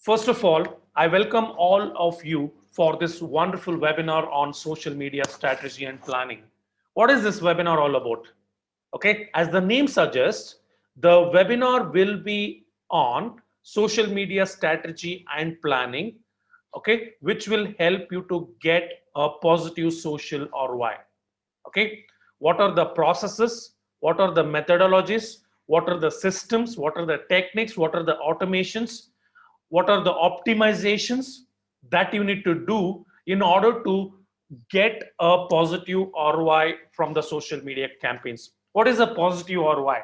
First of all, I welcome all of you for this wonderful webinar on social media strategy and planning. What is this webinar all about? Okay, as the name suggests, the webinar will be on social media strategy and planning, okay, which will help you to get a positive social ROI. Okay, what are the processes, what are the methodologies, what are the systems, what are the techniques, what are the automations, what are the optimizations that you need to do in order to get a positive ROI from the social media campaigns. What is a positive ROI?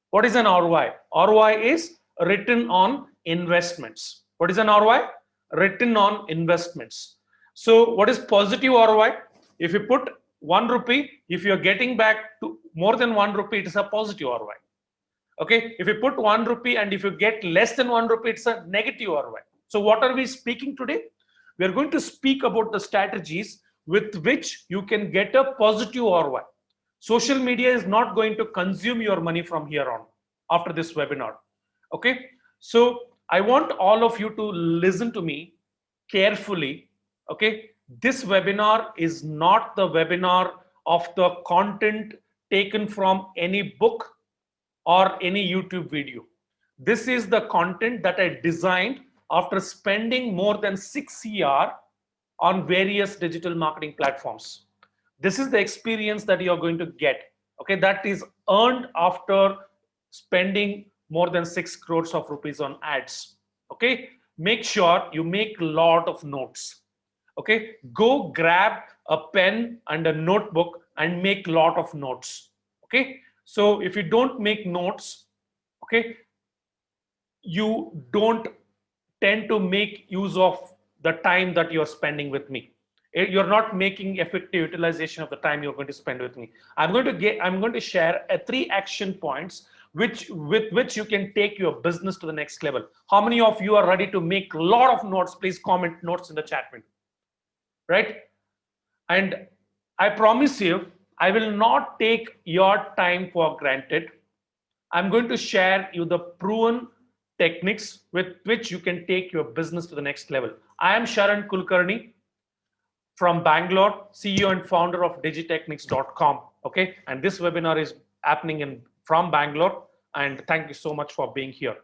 What is an ROI? ROI is return on investments. What is an ROI? Return on investments. So what is positive ROI? If you put 1 rupee, if you're getting back to more than 1 rupee, it is a positive ROI. Okay, if you put 1 rupee and if you get less than 1 rupee, it's a negative ROI. So what are we speaking today? We are going to speak about the strategies with which you can get a positive ROI. Social media is not going to consume your money from here on after this webinar. Okay, so I want all of you to listen to me carefully. Okay, this webinar is not the webinar of the content taken from any book or any YouTube video. This is the content that I designed after spending more than 6 years on various digital marketing platforms. This is the experience that you're going to get. Okay, that is earned after spending more than 6 crores of rupees on ads. Okay, make sure you make a lot of notes. Okay, go grab a pen and a notebook and make a lot of notes. Okay, so if you don't make notes, okay, you don't tend to make use of the time that you're spending with me. You're not making effective utilization of the time you're going to spend with me. I'm going to share 3 action points with which you can take your business to the next level. How many of you are ready to make a lot of notes? Please comment notes in the chat window. Right? And I promise you, I will not take your time for granted. I'm going to share you the proven techniques with which you can take your business to the next level. I am Sharan Kulkarni from Bangalore, CEO and founder of digitechnics.com. Okay, and this webinar is happening from Bangalore, and thank you so much for being here.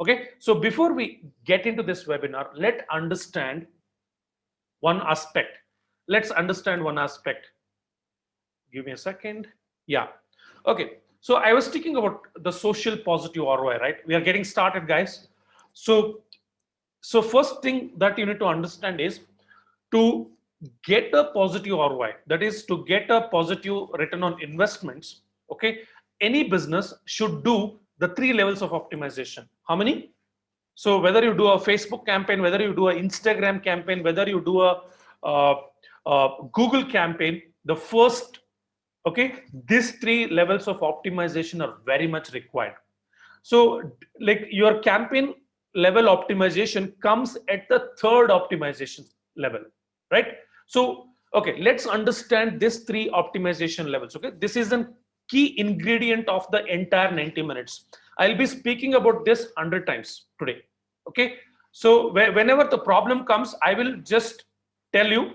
Okay, so before we get into this webinar, let's understand one aspect. Let's understand one aspect. Give me a second. Yeah. Okay. So I was speaking about the social positive ROI, right? We are getting started, guys. So first thing that you need to understand is to get a positive ROI, that is to get a positive return on investments. Okay. Any business should do the 3 levels of optimization. How many? So whether you do a Facebook campaign, whether you do an Instagram campaign, whether you do a Google campaign, the first, okay, these 3 levels of optimization are very much required. So like your campaign level optimization comes at the 3rd optimization level, right? So okay, let's understand these 3 optimization levels. Okay, this is a key ingredient of the entire 90 minutes. I'll be speaking about this 100 times today. Okay, so whenever the problem comes, I will just tell you,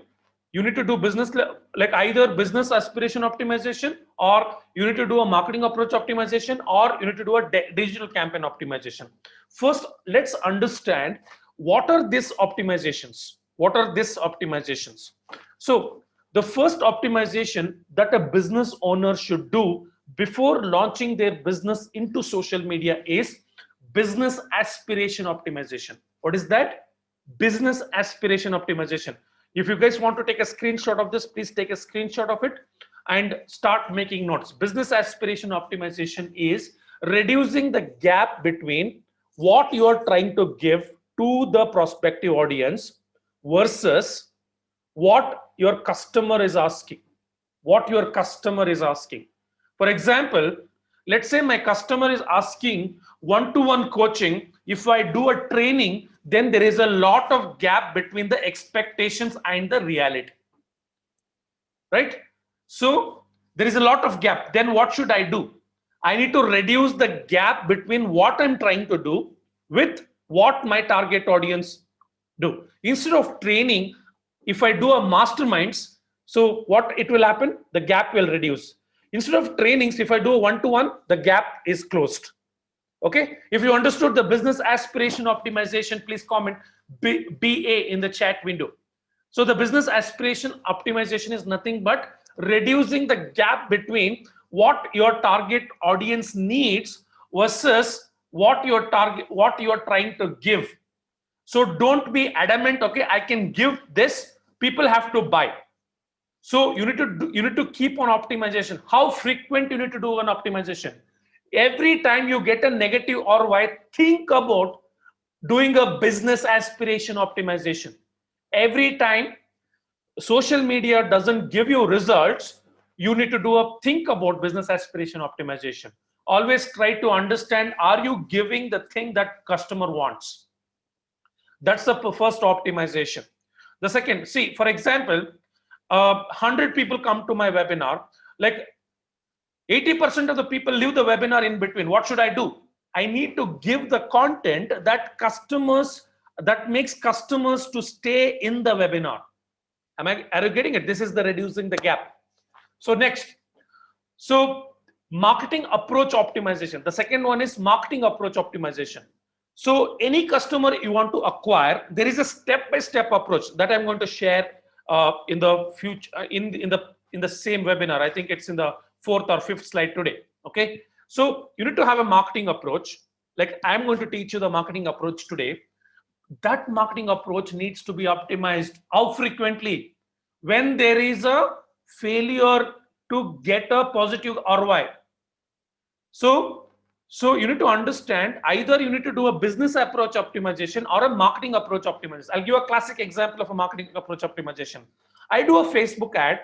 you need to do business, like either business aspiration optimization, or you need to do a marketing approach optimization, or you need to do a digital campaign optimization. First, let's understand what are these optimizations. What are these optimizations? So the first optimization that a business owner should do before launching their business into social media is business aspiration optimization. What is that? Business aspiration optimization. If you guys want to take a screenshot of this, please take a screenshot of it and start making notes. Business aspiration optimization is reducing the gap between what you are trying to give to the prospective audience versus what your customer is asking. What your customer is asking. For example, let's say my customer is asking one-to-one coaching. If I do a training, then there is a lot of gap between the expectations and the reality, right? So there is a lot of gap. Then what should I do? I need to reduce the gap between what I'm trying to do with what my target audience do. Instead of training, if I do a masterminds, so what it will happen? The gap will reduce. Instead of trainings, if I do a one-to-one, the gap is closed. Okay, if you understood the business aspiration optimization, please comment BA in the chat window. So the business aspiration optimization is nothing but reducing the gap between what your target audience needs versus what your target, what you are trying to give. So don't be adamant, okay, I can give this, people have to buy. So you need to keep on optimization. How frequent you need to do an optimization? Every time you get a negative ROI, think about doing a business aspiration optimization. Every time social media doesn't give you results, you need to do a think about business aspiration optimization. Always try to understand, are you giving the thing that customer wants? That's the first optimization. The second, see, for example, 100 people come to my webinar, like 80% of the people leave the webinar in between. What should I do? I need to give the content that makes customers to stay in the webinar. Are you getting it? This is the reducing the gap. So next, so marketing approach optimization. The second one is marketing approach optimization. So any customer you want to acquire, there is a step-by-step approach that I'm going to share in the future in the same webinar. I think it's in the 4th or 5th slide today. Okay, so you need to have a marketing approach. Like I'm going to teach you the marketing approach today. That marketing approach needs to be optimized. How frequently? When there is a failure to get a positive ROI. So you need to understand, either you need to do a business approach optimization or a marketing approach optimization. I'll give a classic example of a marketing approach optimization. I do a Facebook ad.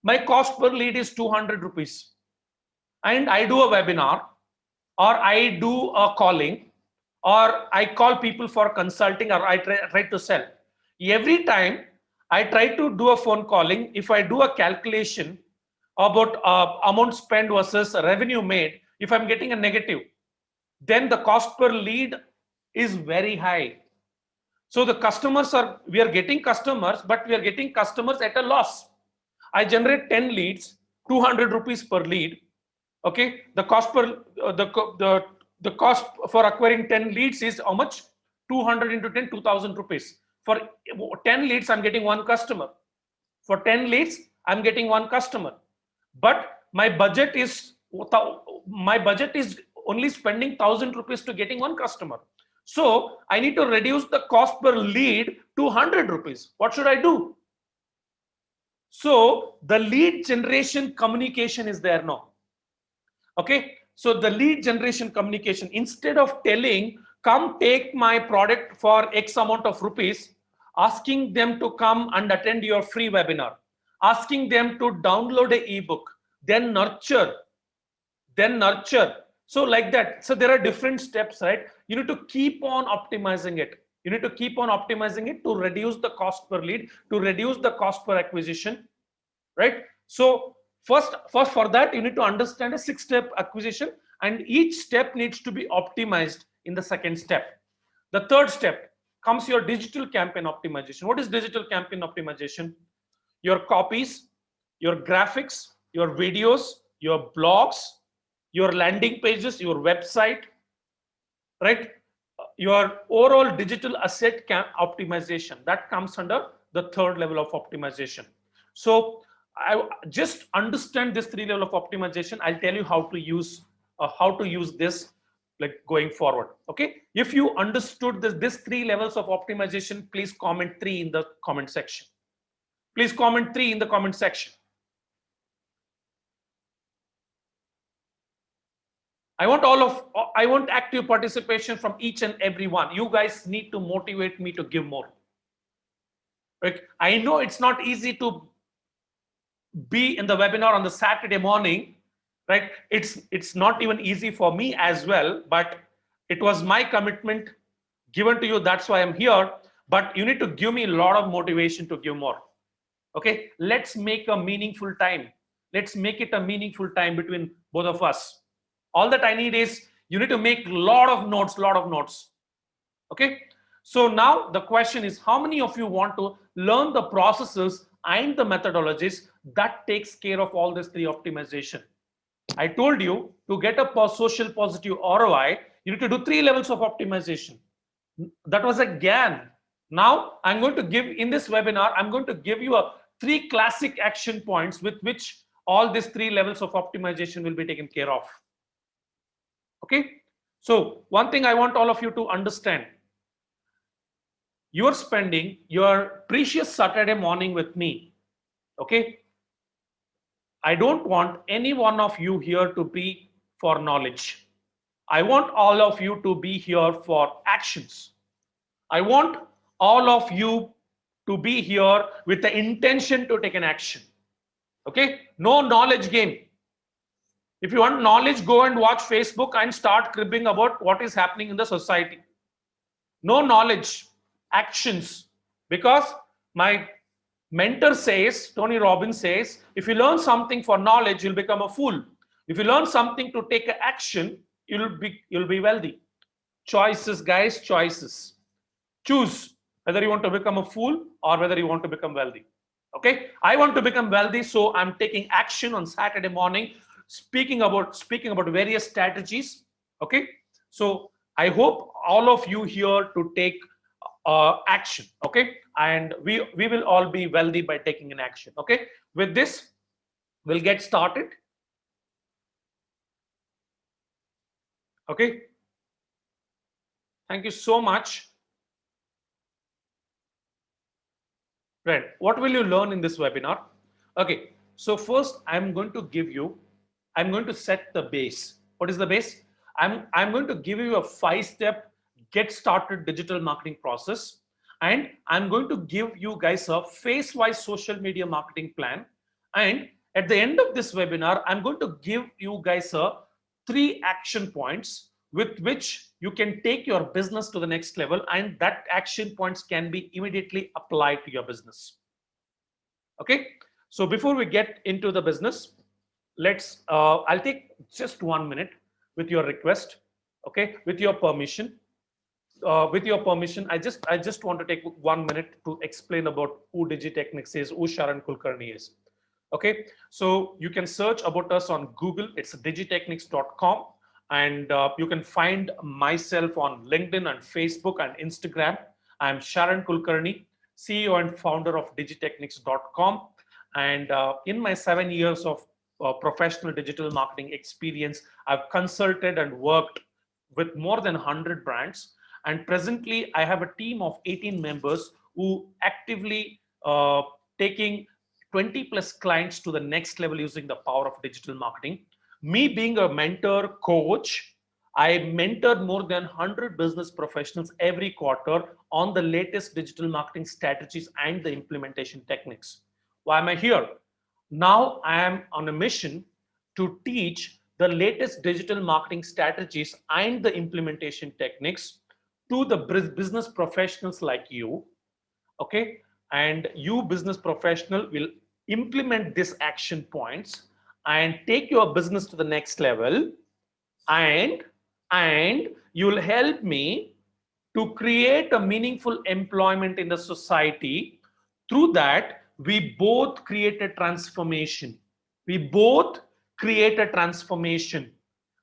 My cost per lead is 200 rupees. And I do a webinar, or I do a calling, or I call people for consulting, or I try to sell. Every time I try to do a phone calling, if I do a calculation about amount spent versus revenue made, if I'm getting a negative, then the cost per lead is very high. So the customers we are getting customers, but we are getting customers at a loss. I generate 10 leads, 200 rupees per lead. Okay, the cost per the cost for acquiring 10 leads is how much? 200 into 10, 2000 rupees. For 10 leads, I'm getting one customer. For 10 leads, I'm getting one customer. But my budget is only spending 1000 rupees to getting one customer. So I need to reduce the cost per lead to 100 rupees. What should I do? So the lead generation communication is there now. Okay, so the lead generation communication, instead of telling, come take my product for X amount of rupees, asking them to come and attend your free webinar, asking them to download an ebook, then nurture. So like that. So there are different steps, right? You need to keep on optimizing it. You need to keep on optimizing it to reduce the cost per lead, to reduce the cost per acquisition, right? So first for that, you need to understand a 6-step acquisition, and each step needs to be optimized in the second step. The third step comes your digital campaign optimization. What is digital campaign optimization? Your copies, your graphics, your videos, your blogs, your landing pages, your website, right? Your overall digital asset optimization, that comes under the third level of optimization. So I just understand this 3 level of optimization. I'll tell you how to use this like going forward. Okay, if you understood this 3 levels of optimization, please comment 3 in the comment section. Please comment 3 in the comment section. I want active participation from each and every one. You guys need to motivate me to give more. Right? I know it's not easy to be in the webinar on the Saturday morning, right? It's not even easy for me as well, but it was my commitment given to you. That's why I'm here. But you need to give me a lot of motivation to give more. Okay, let's make a meaningful time. Let's make it a meaningful time between both of us. All that I need is you need to make a lot of notes, Okay. So now the question is, how many of you want to learn the processes and the methodologies that takes care of all these three optimization? I told you to get a social positive ROI, you need to do 3 levels of optimization. That was a GAN. Now I'm going to give in this webinar, I'm going to give you a 3 classic action points with which all these 3 levels of optimization will be taken care of. Okay. So one thing I want all of you to understand, you're spending your precious Saturday morning with me. Okay. I don't want any one of you here to be for knowledge. I want all of you to be here for actions. I want all of you to be here with the intention to take an action. Okay? No knowledge game. If you want knowledge, go and watch Facebook and start cribbing about what is happening in the society. No knowledge, actions. Because my mentor says, Tony Robbins says, if you learn something for knowledge, you'll become a fool. If you learn something to take action, you'll be wealthy. Choices, guys, choices. Choose whether you want to become a fool or whether you want to become wealthy. Okay, I want to become wealthy, so I'm taking action on Saturday morning, speaking about various strategies. Okay, so I hope all of you here to take action. Okay, and we will all be wealthy by taking an action. Okay, with this we'll get started. Okay, thank you so much. Right, what will you learn in this webinar? Okay, so first I'm going to set the base. What is the base? I'm going to give you a 5-step get started digital marketing process, and I'm going to give you guys a phase-wise social media marketing plan. And at the end of this webinar, I'm going to give you guys a 3 action points with which you can take your business to the next level, and that action points can be immediately applied to your business. Okay, so before we get into the business, let's I'll take just 1 minute with your request. Okay, with your permission. I just want to take 1 minute to explain about who Digitechnics is, who Sharan Kulkarni is. Okay, so you can search about us on Google. It's digitechnics.com, and you can find myself on LinkedIn and Facebook and Instagram. I'm Sharan Kulkarni, CEO and founder of digitechnics.com. And in my 7 years of professional digital marketing experience, I've consulted and worked with more than 100 brands. And presently, I have a team of 18 members who actively taking 20 plus clients to the next level using the power of digital marketing. Me being a mentor coach, I mentored more than 100 business professionals every quarter on the latest digital marketing strategies and the implementation techniques. Why am I here? Now I am on a mission to teach the latest digital marketing strategies and the implementation techniques to the business professionals like you. Okay, and you business professional will implement these action points and take your business to the next level, and you'll help me to create a meaningful employment in the society. Through that, we both create a transformation. We both create a transformation.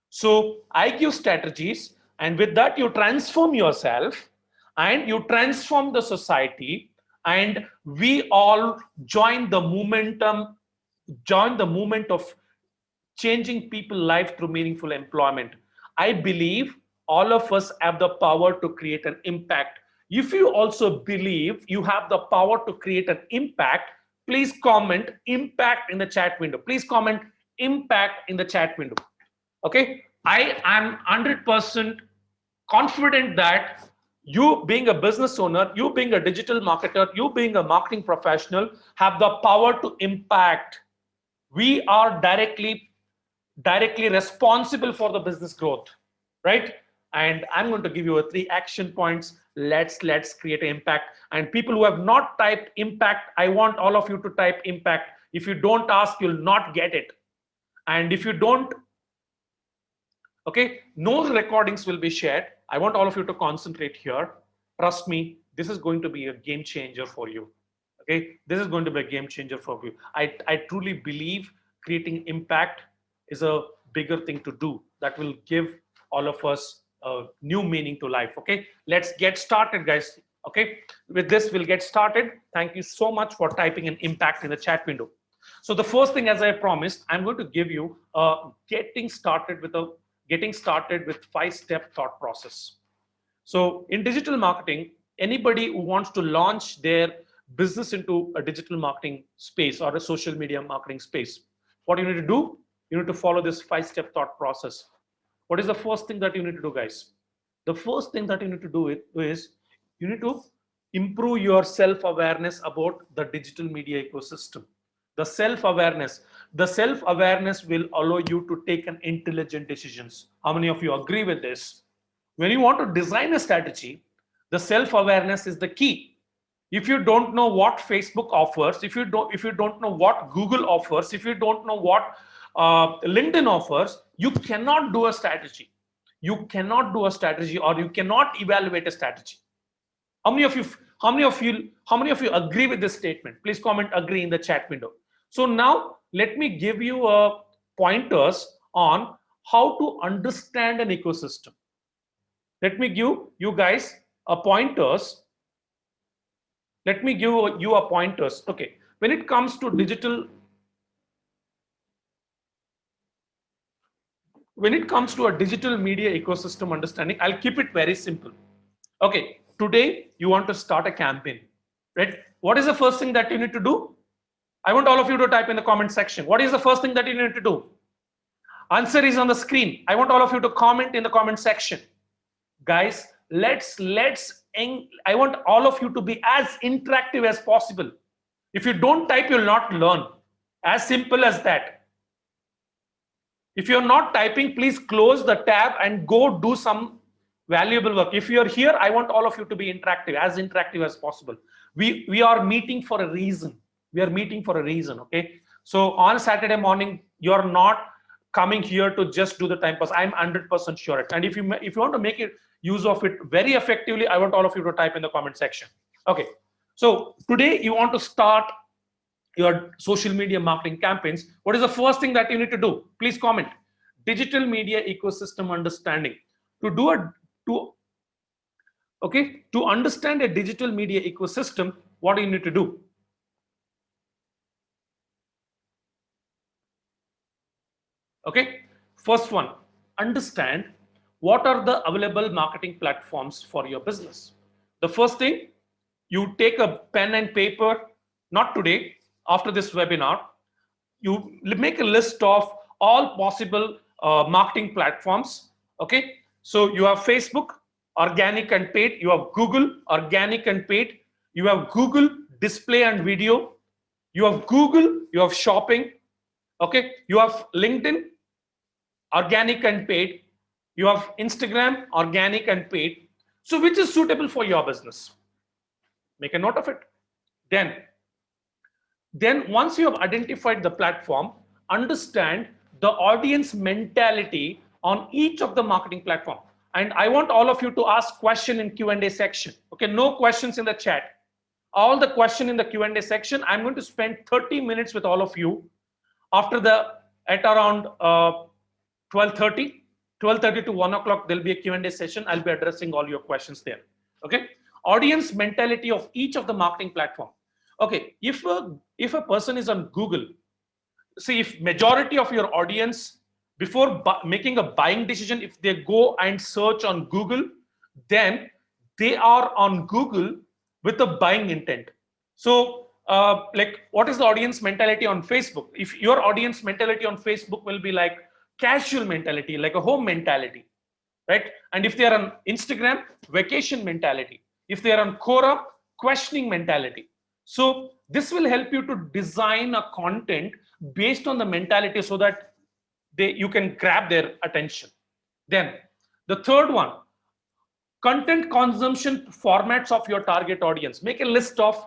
So I give strategies, and with that you transform yourself and you transform the society, and we all join the momentum, join the movement of changing people's life through meaningful employment. I believe all of us have the power to create an impact. If you also believe you have the power to create an impact, please comment impact in the chat window. Please comment impact in the chat window. Okay, I am 100% confident that you being a business owner, you being a digital marketer, you being a marketing professional have the power to impact. We are directly responsible for the business growth, right? And I'm going to give you a 3 action points. Let's create an impact. And people who have not typed impact, I want all of you to type impact. If you don't ask, you'll not get it. And if you don't, okay, no recordings will be shared. I want all of you to concentrate here. Trust me, this is going to be a game changer for you. Okay, this is going to be a game changer for you. I truly believe creating impact is a bigger thing to do that will give all of us a new meaning to life. Okay, let's get started, guys. Okay, with this, we'll get started. Thank you so much for typing an impact in the chat window. So the first thing, as I promised, I'm going to give you a getting started with 5-step thought process. So in digital marketing, anybody who wants to launch their business into a digital marketing space or a social media marketing space, what you need to do, you need to follow this 5-step thought process. What is the first thing that you need to do, guys? The first thing that you need to do is you need to improve your self-awareness about the digital media ecosystem. The self-awareness will allow you to take an intelligent decisions. How many of you agree with this? When you want to design a strategy, the self-awareness is the key. If you don't know what Facebook offers, if you don't know what Google offers, if you don't know what LinkedIn offers, you cannot do a strategy. You cannot do a strategy, or you cannot evaluate a strategy. How many of you agree with this statement? Please comment agree in the chat window. So now let me give you pointers on how to understand an ecosystem. Let me give you guys a pointers. Let me give you a pointers. Okay, when it comes to digital, when it comes to a digital media ecosystem understanding, I'll keep it very simple. Okay, today you want to start a campaign, right? What is the first thing that you need to do? I want all of you to type in the comment section. What is the first thing that you need to do? Answer is on the screen. I want all of you to comment in the comment section. Guys, I want all of you to be as interactive as possible. If you don't type, you'll not learn. As simple as that. If you're not typing, please close the tab and go do some valuable work. If you're here, I want all of you to be interactive as possible. We are meeting for a reason. We are meeting for a reason, okay? So on Saturday morning, you're not coming here to just do the time pass. I'm 100% sure. And if you want to make use of it very effectively, I want all of you to type in the comment section. Okay, so today you want to start your social media marketing campaigns. What is the first thing that you need to do? Please comment. Digital media ecosystem understanding. To understand a digital media ecosystem, what do you need to do? Okay, first one, understand what are the available marketing platforms for your business. The first thing, you take a pen and paper, not today, after this webinar, you make a list of all possible marketing platforms. Okay, so you have Facebook, organic and paid, you have Google, organic and paid, you have Google display and video, you have Google, you have shopping, okay, you have LinkedIn, organic and paid, you have Instagram, organic and paid. So which is suitable for your business? Make a note of it. Then once you have identified the platform, understand the audience mentality on each of the marketing platform. And I want all of you to ask question in Q&A section. Okay, no questions in the chat. All the question in the Q&A section. I'm going to spend 30 minutes with all of you at around 12:30 to 1 o'clock. There'll be a Q&A session. I'll be addressing all your questions there. Okay, audience mentality of each of the marketing platform. Okay, if a person is on Google, see, if majority of your audience, before making a buying decision, if they go and search on Google, then they are on Google with a buying intent. So like, what is the audience mentality on Facebook? If your audience mentality on Facebook will be like casual mentality, like a home mentality, right? And if they are on Instagram, vacation mentality. If they are on Quora, questioning mentality. So this will help you to design a content based on the mentality so that you can grab their attention. Then the third one, content consumption formats of your target audience. Make a list of,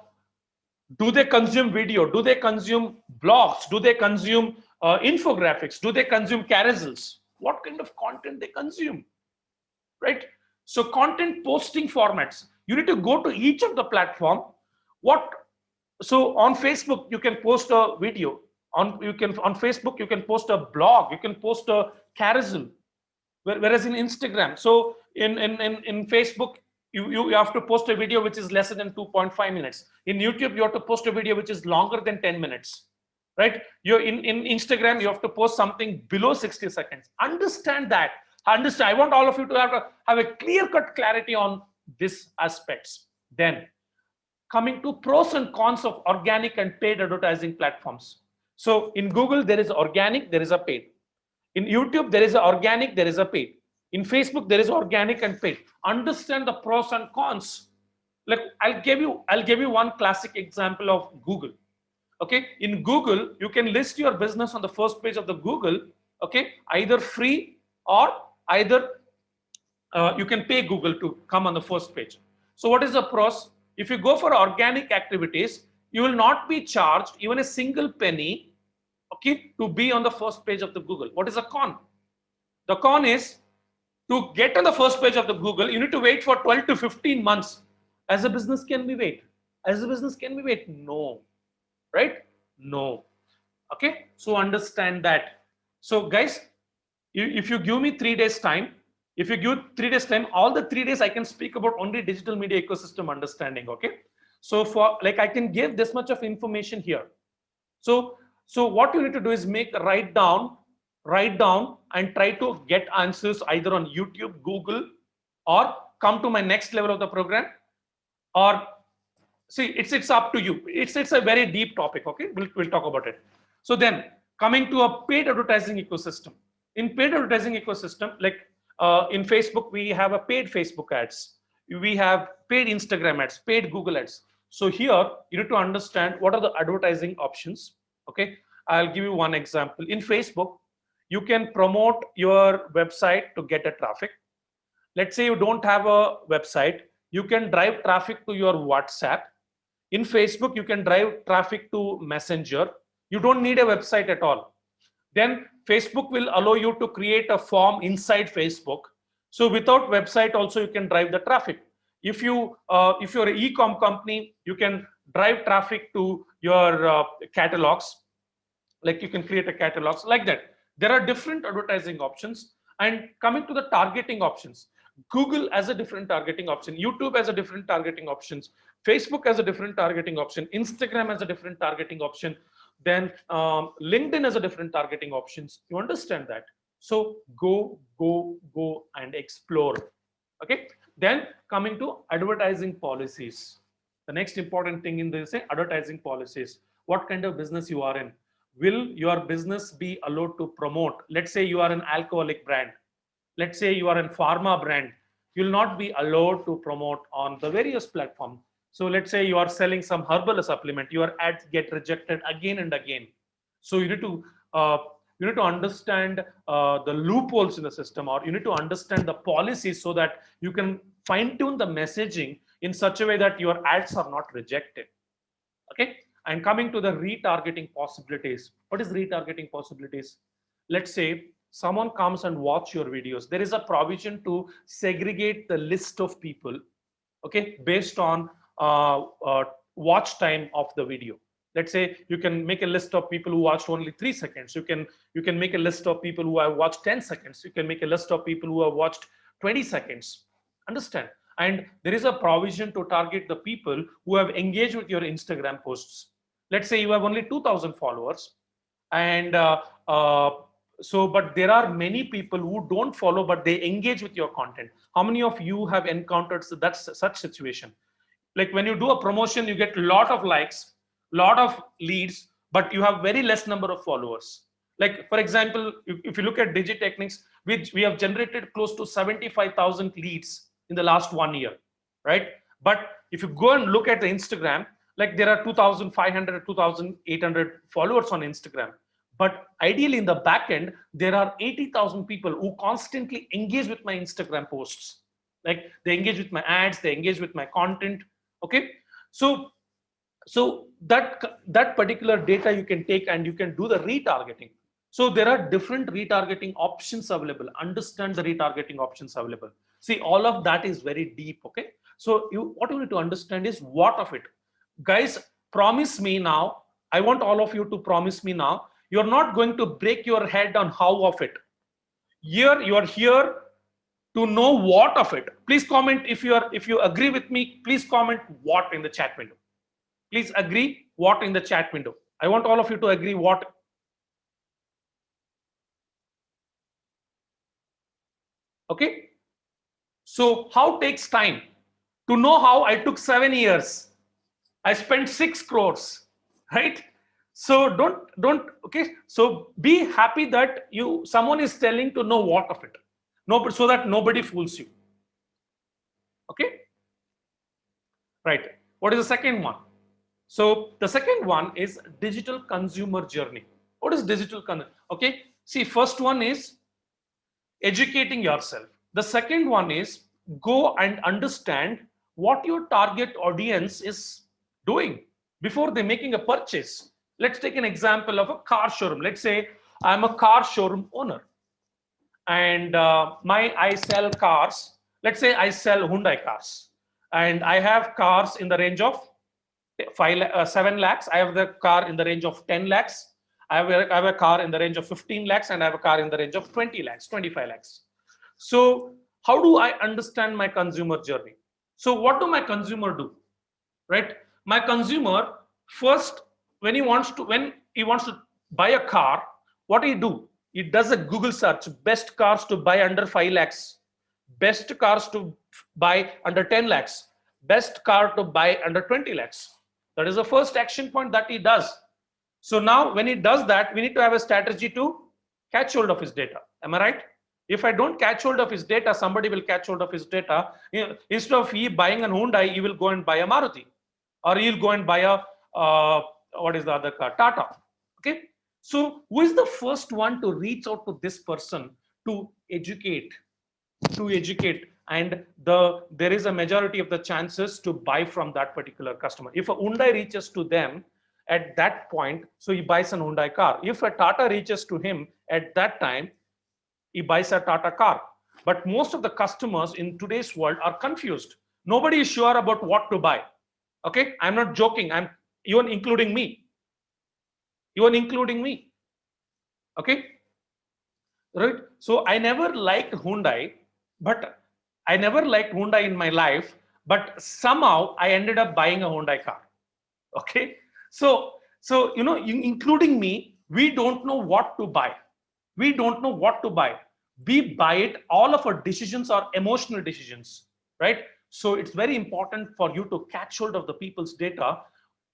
do they consume video? Do they consume blogs? Do they consume infographics? Do they consume carousels? What kind of content they consume, right? So content posting formats, you need to go to each of the platform. What So on Facebook you can post a video, on Facebook you can post a blog, you can post a carousel. Whereas in Instagram, so in Facebook, you have to post a video which is lesser than 2.5 minutes. In YouTube, you have to post a video which is longer than 10 minutes, right? In Instagram, you have to post something below 60 seconds. Understand that. Understand. I want all of you to have a clear-cut clarity on these aspects. Then, coming to pros and cons of organic and paid advertising platforms. So in Google, there is organic, there is a paid. In YouTube, there is a organic, there is a paid. In Facebook, there is organic and paid. Understand the pros and cons. Like I'll give you one classic example of Google. Okay, in Google, you can list your business on the first page of the Google. Okay, either free or either you can pay Google to come on the first page. So what is the pros? If you go for organic activities, you will not be charged even a single penny, okay, to be on the first page of the Google. What is the con? The con is, to get on the first page of the Google, you need to wait for 12 to 15 months. As a business, can we wait? As a business, can we wait? No. Right? No. Okay, so understand that. So guys, if you give me 3 days time, if you give 3 days time, all the 3 days I can speak about only digital media ecosystem understanding. Okay, so for like I can give this much of information here. So what you need to do is write down and try to get answers either on YouTube, Google, or come to my next level of the program. Or see, it's up to you. It's a very deep topic. Okay, we'll talk about it. So then, coming to a paid advertising ecosystem. In paid advertising ecosystem, like in Facebook, we have a paid Facebook ads. We have paid Instagram ads, paid Google ads. So here you need to understand what are the advertising options. Okay, I'll give you one example. In Facebook, you can promote your website to get a traffic. Let's say you don't have a website, you can drive traffic to your WhatsApp. In Facebook, you can drive traffic to Messenger. You don't need a website at all. Then Facebook will allow you to create a form inside Facebook. So without website also you can drive the traffic. If you're an e-com company, you can drive traffic to your catalogs. Like you can create a catalogs like that. There are different advertising options. And coming to the targeting options, Google has a different targeting option. YouTube has a different targeting options. Facebook has a different targeting option. Instagram has a different targeting option. Then LinkedIn has a different targeting options. You understand that? So go and explore. Okay. Then coming to advertising policies. The next important thing in this is advertising policies. What kind of business you are in? Will your business be allowed to promote? Let's say you are an alcoholic brand. Let's say you are a pharma brand. You will not be allowed to promote on the various platforms. So let's say you are selling some herbal supplement, your ads get rejected again and again. So you need to understand the loopholes in the system, or you need to understand the policies so that you can fine tune the messaging in such a way that your ads are not rejected. Okay. And coming to the retargeting possibilities. What is retargeting possibilities? Let's say someone comes and watch your videos. There is a provision to segregate the list of people, okay, based on watch time of the video. Let's say you can make a list of people who watched only 3 seconds. You can make a list of people who have watched 10 seconds. You can make a list of people who have watched 20 seconds. Understand? And there is a provision to target the people who have engaged with your Instagram posts. Let's say you have only 2,000 followers, and but there are many people who don't follow, but they engage with your content. How many of you have encountered such situation? Like when you do a promotion, you get a lot of likes, lot of leads, but you have very less number of followers. Like for example, if you look at Digitechnics, we have generated close to 75,000 leads in the last 1 year, right? But if you go and look at the Instagram, like there are 2,500, 2,800 followers on Instagram. But ideally in the back end, there are 80,000 people who constantly engage with my Instagram posts. Like they engage with my ads, they engage with my content. Okay. So that particular data you can take and you can do the retargeting. So there are different retargeting options available. Understand the retargeting options available. See, all of that is very deep. Okay. So what you need to understand is what of it. Guys, promise me now. I want all of you to promise me now. You're not going to break your head on how of it. Here, you are here to know what of it. Please comment if you agree with me. Please comment what in the chat window. Please agree what in the chat window. I want all of you to agree what. Okay. So how takes time? To know how, I took 7 years. I spent 6 crores, right? So don't okay. So be happy that someone is telling to know what of it. No, so that nobody fools you. Okay. Right. What is the second one? So the second one is digital consumer journey. What is digital consumer? Okay. See, first one is educating yourself. The second one is go and understand what your target audience is doing before they making a purchase. Let's take an example of a car showroom. Let's say I'm a car showroom owner and I sell cars. Let's say I sell Hyundai cars and I have cars in the range of 7 lakhs. I have the car in the range of 10 lakhs. I have a car in the range of 15 lakhs and I have a car in the range of 20 lakhs, 25 lakhs. So how do I understand my consumer journey? So what do my consumer do? Right? My consumer first, when he wants to buy a car, what do he do? He does a Google search, best cars to buy under 5 lakhs, best cars to buy under 10 lakhs, best car to buy under 20 lakhs. That is the first action point that he does. So now when he does that, we need to have a strategy to catch hold of his data. Am I right? If I don't catch hold of his data, somebody will catch hold of his data. Instead of he buying an Hyundai, he will go and buy a Maruti, or he'll go and buy a what is the other car? Tata. Okay. So who is the first one to reach out to this person to educate? And there is a majority of the chances to buy from that particular customer. If a Hyundai reaches to them at that point, so he buys an Hyundai car. If a Tata reaches to him at that time, he buys a Tata car. But most of the customers in today's world are confused. Nobody is sure about what to buy. Okay, I'm not joking. I'm even including me. Okay, right? So I never liked Hyundai, but I never liked Hyundai in my life. But somehow I ended up buying a Hyundai car. Okay, so including me, we don't know what to buy. We don't know what to buy. We buy it. All of our decisions are emotional decisions, right? So it's very important for you to catch hold of the people's data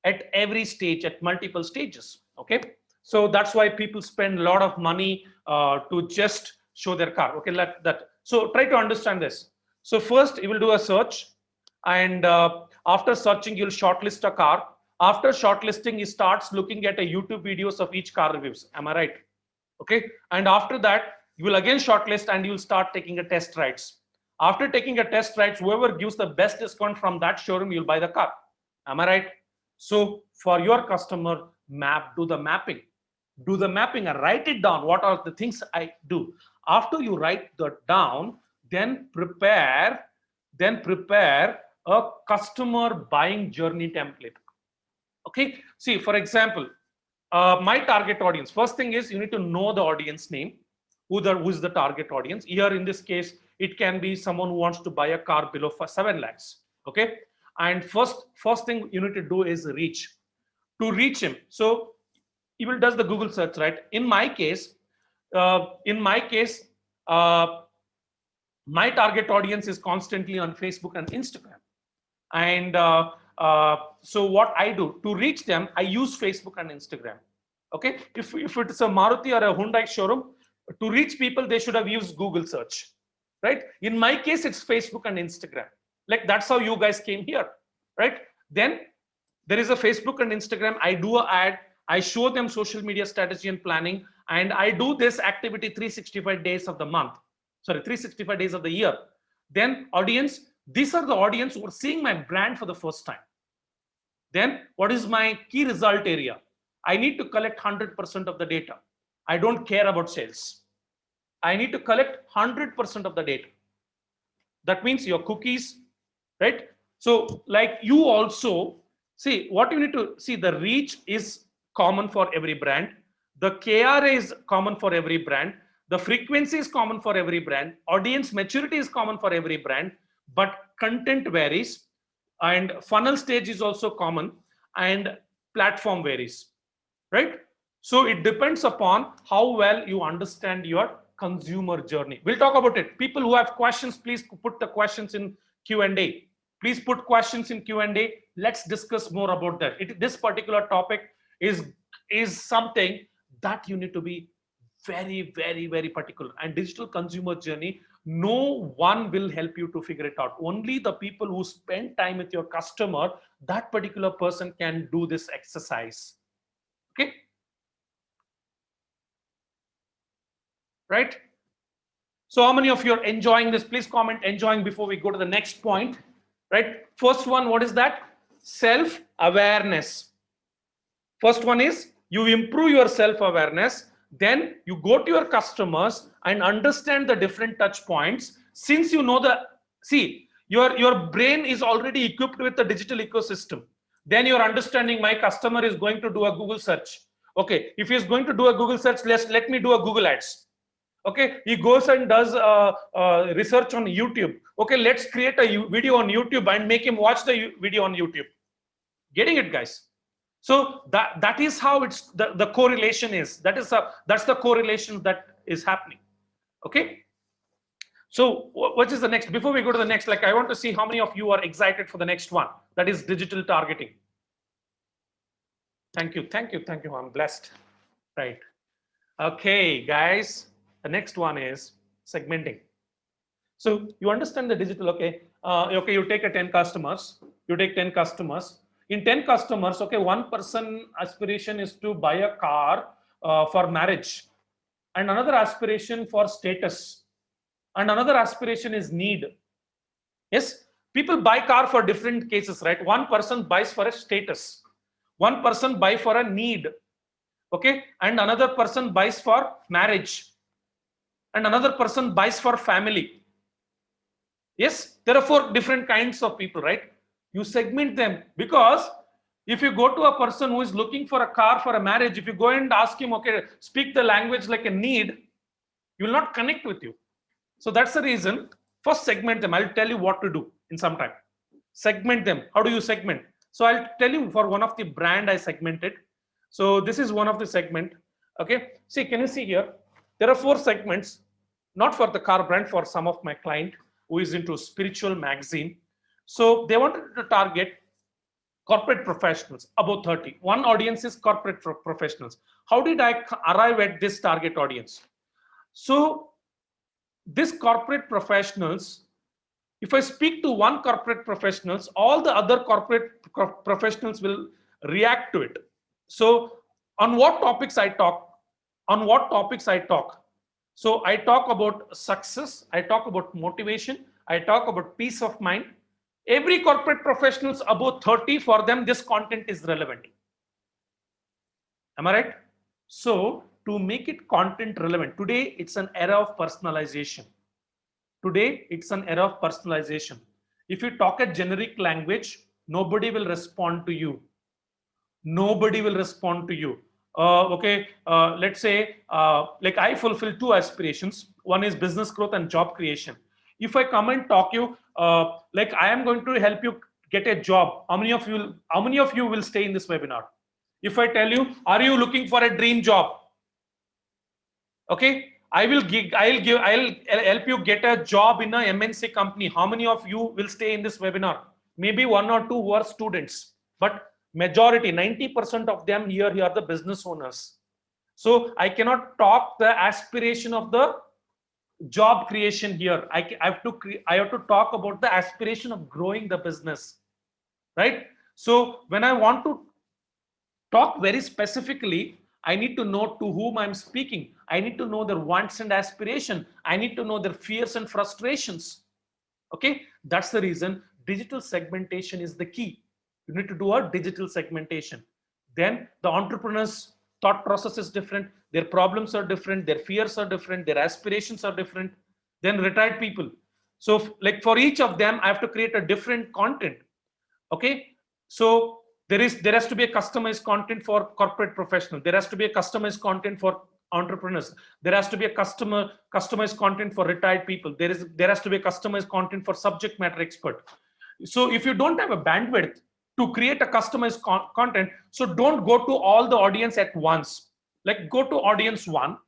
at every stage, at multiple stages. Okay, so that's why people spend a lot of money to just show their car. Okay, so try to understand this. So first you will do a search, and after searching, you'll shortlist a car. After shortlisting, he starts looking at a YouTube videos of each car reviews. Am I right? Okay, and after that you will again shortlist and you'll start taking a test rides. After taking a test rides, whoever gives the best discount from that showroom, you'll buy the car. Am I right? So for your customer, do the mapping and write it down. What are the things I do? After you write that down, then prepare a customer buying journey template. Okay, see, for example, my target audience, first thing is you need to know the audience name, who is the target audience. Here in this case, it can be someone who wants to buy a car below 7 lakhs. Okay, and first thing you need to do is to reach him. So he will does the Google search, right? In my case, my target audience is constantly on Facebook and Instagram. And so what I do to reach them, I use Facebook and Instagram. Okay, if it's a Maruti or a Hyundai showroom, to reach people, they should have used Google search, right? In my case, it's Facebook and Instagram. Like that's how you guys came here, right? Then there is a Facebook and Instagram. I do an ad. I show them social media strategy and planning, and I do this activity 365 days of the month. Sorry, 365 days of the year. Then audience, these are the audience who are seeing my brand for the first time. Then what is my key result area? I need to collect 100% of the data. I don't care about sales. I need to collect 100% of the data. That means your cookies, right? So like you also see what you need to see, the reach is common for every brand. The KRA is common for every brand. The frequency is common for every brand. Audience maturity is common for every brand, but content varies, and funnel stage is also common, and platform varies, right? So it depends upon how well you understand your consumer journey. We'll talk about it. People who have questions, please put the questions in Q&A. Please put questions in Q&A. Let's discuss more about that. This particular topic is something that you need to be very, very, very particular. And digital consumer journey, no one will help you to figure it out. Only the people who spend time with your customer, that particular person can do this exercise. Okay. Right? So how many of you are enjoying this? Please comment enjoying before we go to the next point. Right? First one, what is that? Self-awareness. First one is you improve your self-awareness, then you go to your customers and understand the different touch points. Since you know your brain is already equipped with the digital ecosystem, then you're understanding my customer is going to do a Google search. Okay, if he's going to do a Google search, let me do a Google Ads. Okay, he goes and does research on YouTube. Okay, let's create a video on YouTube and make him watch the video on YouTube. Getting it, guys? So that is how it's the correlation is. That's the correlation that is happening. Okay. So what is the next? Before we go to the next, like I want to see how many of you are excited for the next one. That is digital targeting. Thank you, thank you, thank you. I'm blessed. Right. Okay, guys. The next one is segmenting. So you understand the digital. Okay. Okay. You take 10 customers. You take 10 customers. In 10 customers, okay, one person aspiration is to buy a car for marriage, and another aspiration for status, and another aspiration is need. Yes, people buy car for different cases, right? One person buys for a status, one person buys for a need, okay, and another person buys for marriage, and another person buys for family. Yes, there are 4 different kinds of people, right? You segment them, because if you go to a person who is looking for a car for a marriage, if you go and ask him, okay, speak the language like a need, you will not connect with you. So that's the reason. First, segment them. I'll tell you what to do in some time. Segment them. How do you segment? So I'll tell you for one of the brand I segmented. So this is one of the segment. Okay. See, can you see here? There are 4 segments, not for the car brand, for some of my client who is into spiritual magazine. So they wanted to target corporate professionals above 30. One audience is corporate professionals. How did I arrive at this target audience? So this corporate professionals, if I speak to one corporate professionals, all the other corporate professionals will react to it. So on what topics I talk? On what topics I talk? So I talk about success, I talk about motivation, I talk about peace of mind. Every corporate professionals above 30, for them this content is relevant. Am I right? So to make it content relevant, today it's an era of personalization. Today it's an era of personalization. If you talk a generic language, nobody will respond to you. Nobody will respond to you. Okay, let's say like I fulfill 2 aspirations. One is business growth and job creation. If I come and talk you like I am going to help you get a job, how many of you will stay in this webinar? If I tell you, are you looking for a dream job? Okay, I'll help you get a job in a MNC company. How many of you will stay in this webinar? Maybe 1 or 2 who are students, but majority, 90% of them here are the business owners. So I cannot talk the aspiration of the job creation here. I have to talk about the aspiration of growing the business, right? So when I want to talk very specifically, I need to know to whom I'm speaking. I need to know their wants and aspiration. I need to know their fears and frustrations. Okay, that's the reason digital segmentation is the key. You need to do a digital segmentation. Then the entrepreneur's thought process is different. Their problems are different. Their fears are different. Their aspirations are different. Then retired people. So like for each of them, I have to create a different content. Okay. So there has to be a customized content for corporate professional. There has to be a customized content for entrepreneurs. There has to be a customized content for retired people. There has to be a customized content for subject matter expert. So if you don't have a bandwidth to create a customized content, so don't go to all the audience at once. Like go to audience one,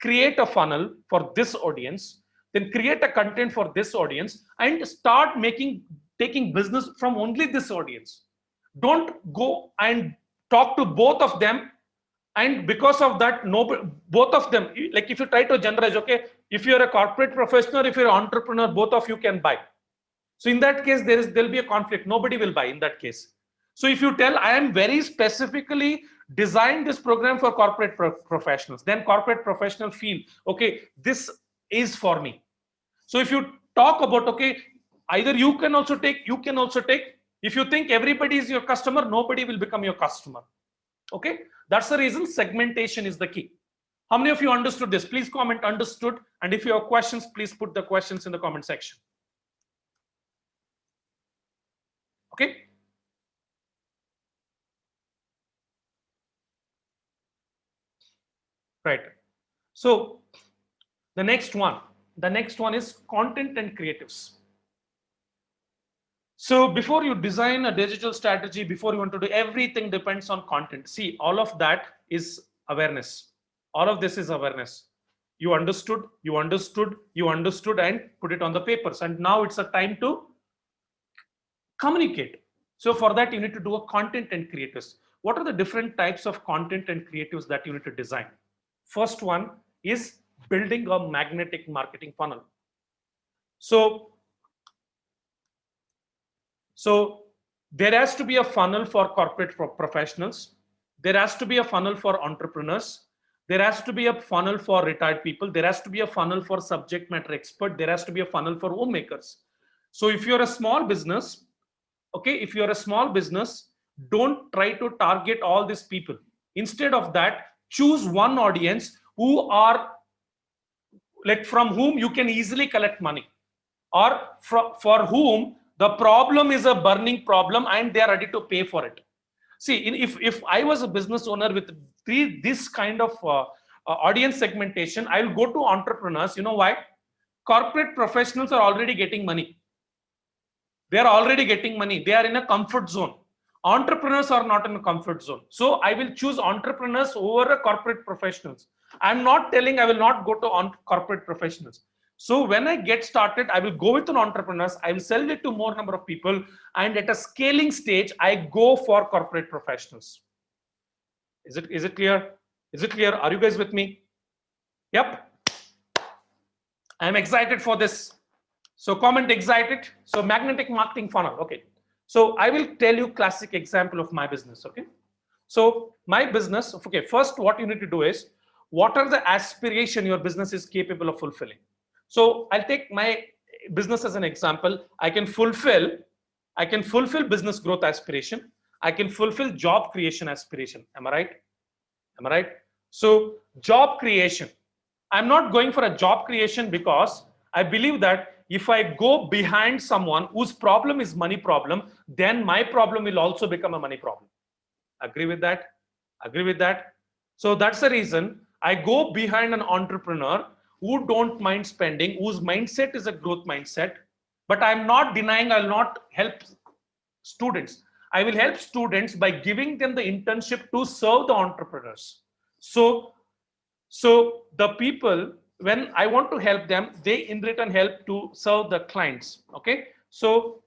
create a funnel for this audience, then create a content for this audience, and start taking business from only this audience. Don't go and talk to both of them, and because of that, no, both of them, like if you try to generalize, okay, if you're a corporate professional, if you're an entrepreneur, both of you can buy. So in that case, there'll be a conflict. Nobody will buy in that case. So if you tell, I am very specifically designed this program for corporate professionals, then corporate professionals feel, okay, this is for me. So if you talk about, okay, either you can also take, if you think everybody is your customer, nobody will become your customer. Okay, that's the reason segmentation is the key. How many of you understood this? Please comment understood. And if you have questions, please put the questions in the comment section. Okay. Right. So the next one is content and creatives. So before you design a digital strategy, before you want to do, everything depends on content. See, all of that is awareness. All of this is awareness. You understood, and put it on the papers. And now it's a time to communicate. So for that, you need to do a content and creatives. What are the different types of content and creatives that you need to design? First one is building a magnetic marketing funnel. So there has to be a funnel for corporate professionals. There has to be a funnel for entrepreneurs. There has to be a funnel for retired people. There has to be a funnel for subject matter expert. There has to be a funnel for homemakers. So if you're a small business, okay, if you're a small business, don't try to target all these people. Instead of that, choose one audience who are like from whom you can easily collect money, or for whom the problem is a burning problem and they are ready to pay for it. See, if I was a business owner with this kind of audience segmentation, I will go to entrepreneurs. You know why? Corporate professionals are already getting money. They are already getting money. They are in a comfort zone. Entrepreneurs are not in a comfort zone. So I will choose entrepreneurs over corporate professionals. I'm not telling I will not go to corporate professionals. So when I get started, I will go with an entrepreneurs. I will sell it to more number of people. And at a scaling stage, I go for corporate professionals. Is it clear? Is it clear? Are you guys with me? Yep. I'm excited for this. So comment excited. So magnetic marketing funnel. Okay. So I will tell you classic example of my business. Okay. So my business. Okay. First, what you need to do is, what are the aspiration your business is capable of fulfilling? So I'll take my business as an example. I can fulfill business growth aspiration. I can fulfill job creation aspiration. Am I right? Am I right? So job creation. I'm not going for a job creation because I believe that if I go behind someone whose problem is money problem, then my problem will also become a money problem. Agree with that? Agree with that? So that's the reason I go behind an entrepreneur who don't mind spending, whose mindset is a growth mindset. But I'm not denying I'll not help students. I will help students by giving them the internship to serve the entrepreneurs. So the people, when I want to help them, they in return help to serve the clients. Okay. So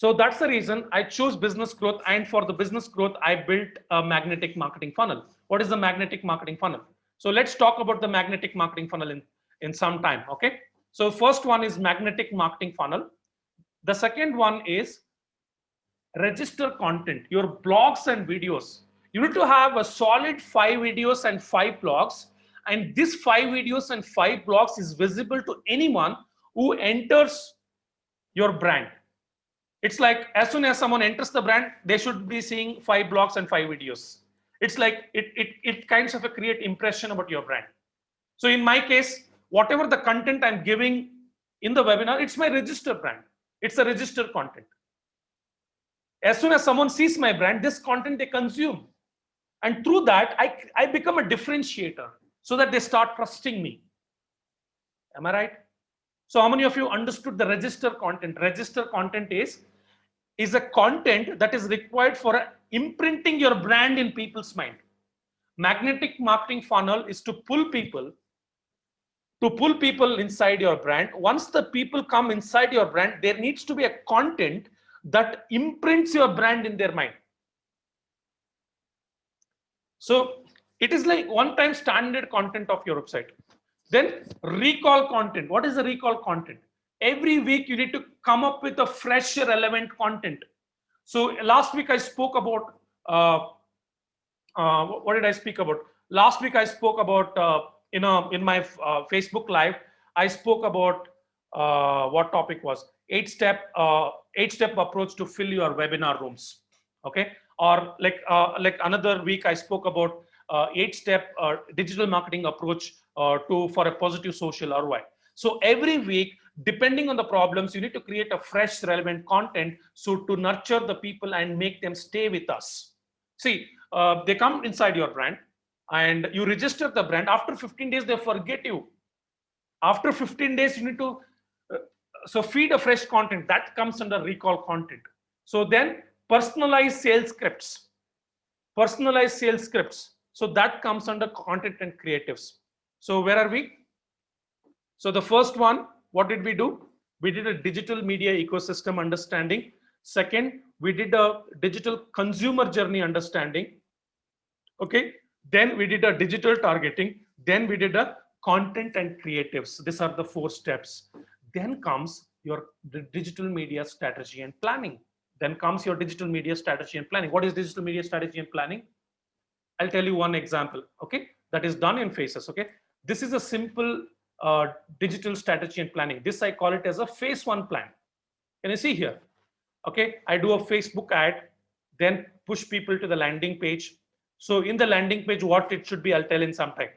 that's the reason I chose business growth. And for the business growth, I built a magnetic marketing funnel. What is the magnetic marketing funnel? So let's talk about the magnetic marketing funnel in some time. Okay. So first one is magnetic marketing funnel. The second one is register content, your blogs and videos. You need to have a solid 5 videos and 5 blogs. And this 5 videos and 5 blogs is visible to anyone who enters your brand. It's like as soon as someone enters the brand, they should be seeing 5 blogs and 5 videos. It's like it kinds of a create impression about your brand. So in my case, whatever the content I'm giving in the webinar, it's my registered brand. It's a registered content. As soon as someone sees my brand, this content they consume. And through that, I become a differentiator so that they start trusting me. Am I right? So how many of you understood the register content? Register content is a content that is required for imprinting your brand in people's mind. Magnetic marketing funnel is to pull people inside your brand. Once the people come inside your brand, there needs to be a content that imprints your brand in their mind. So it is like one-time standard content of your website. Then recall content. What is the recall content? Every week you need to come up with a fresh, relevant content. So last week I spoke about what did I speak about? Last week I spoke about in my Facebook Live. I spoke about what topic was eight-step approach to fill your webinar rooms. Okay, or like another week I spoke about 8-step digital marketing approach for a positive social ROI. So every week, depending on the problems, you need to create a fresh, relevant content so to nurture the people and make them stay with us. See, they come inside your brand and you register the brand. After 15 days, they forget you. After 15 days, you need to so feed a fresh content that comes under recall content. So then personalized sales scripts. So that comes under content and creatives. So where are we? So the first one, what did we do? We did a digital media ecosystem understanding. Second, we did a digital consumer journey understanding. Okay. Then we did a digital targeting. Then we did a content and creatives. These are the 4 steps. Then comes your digital media strategy and planning. What is digital media strategy and planning? I'll tell you one example. Okay. That is done in phases. Okay. This is a simple digital strategy and planning. This I call it as a phase 1 plan. Can you see here? Okay. I do a Facebook ad, then push people to the landing page. So in the landing page, what it should be, I'll tell in some time.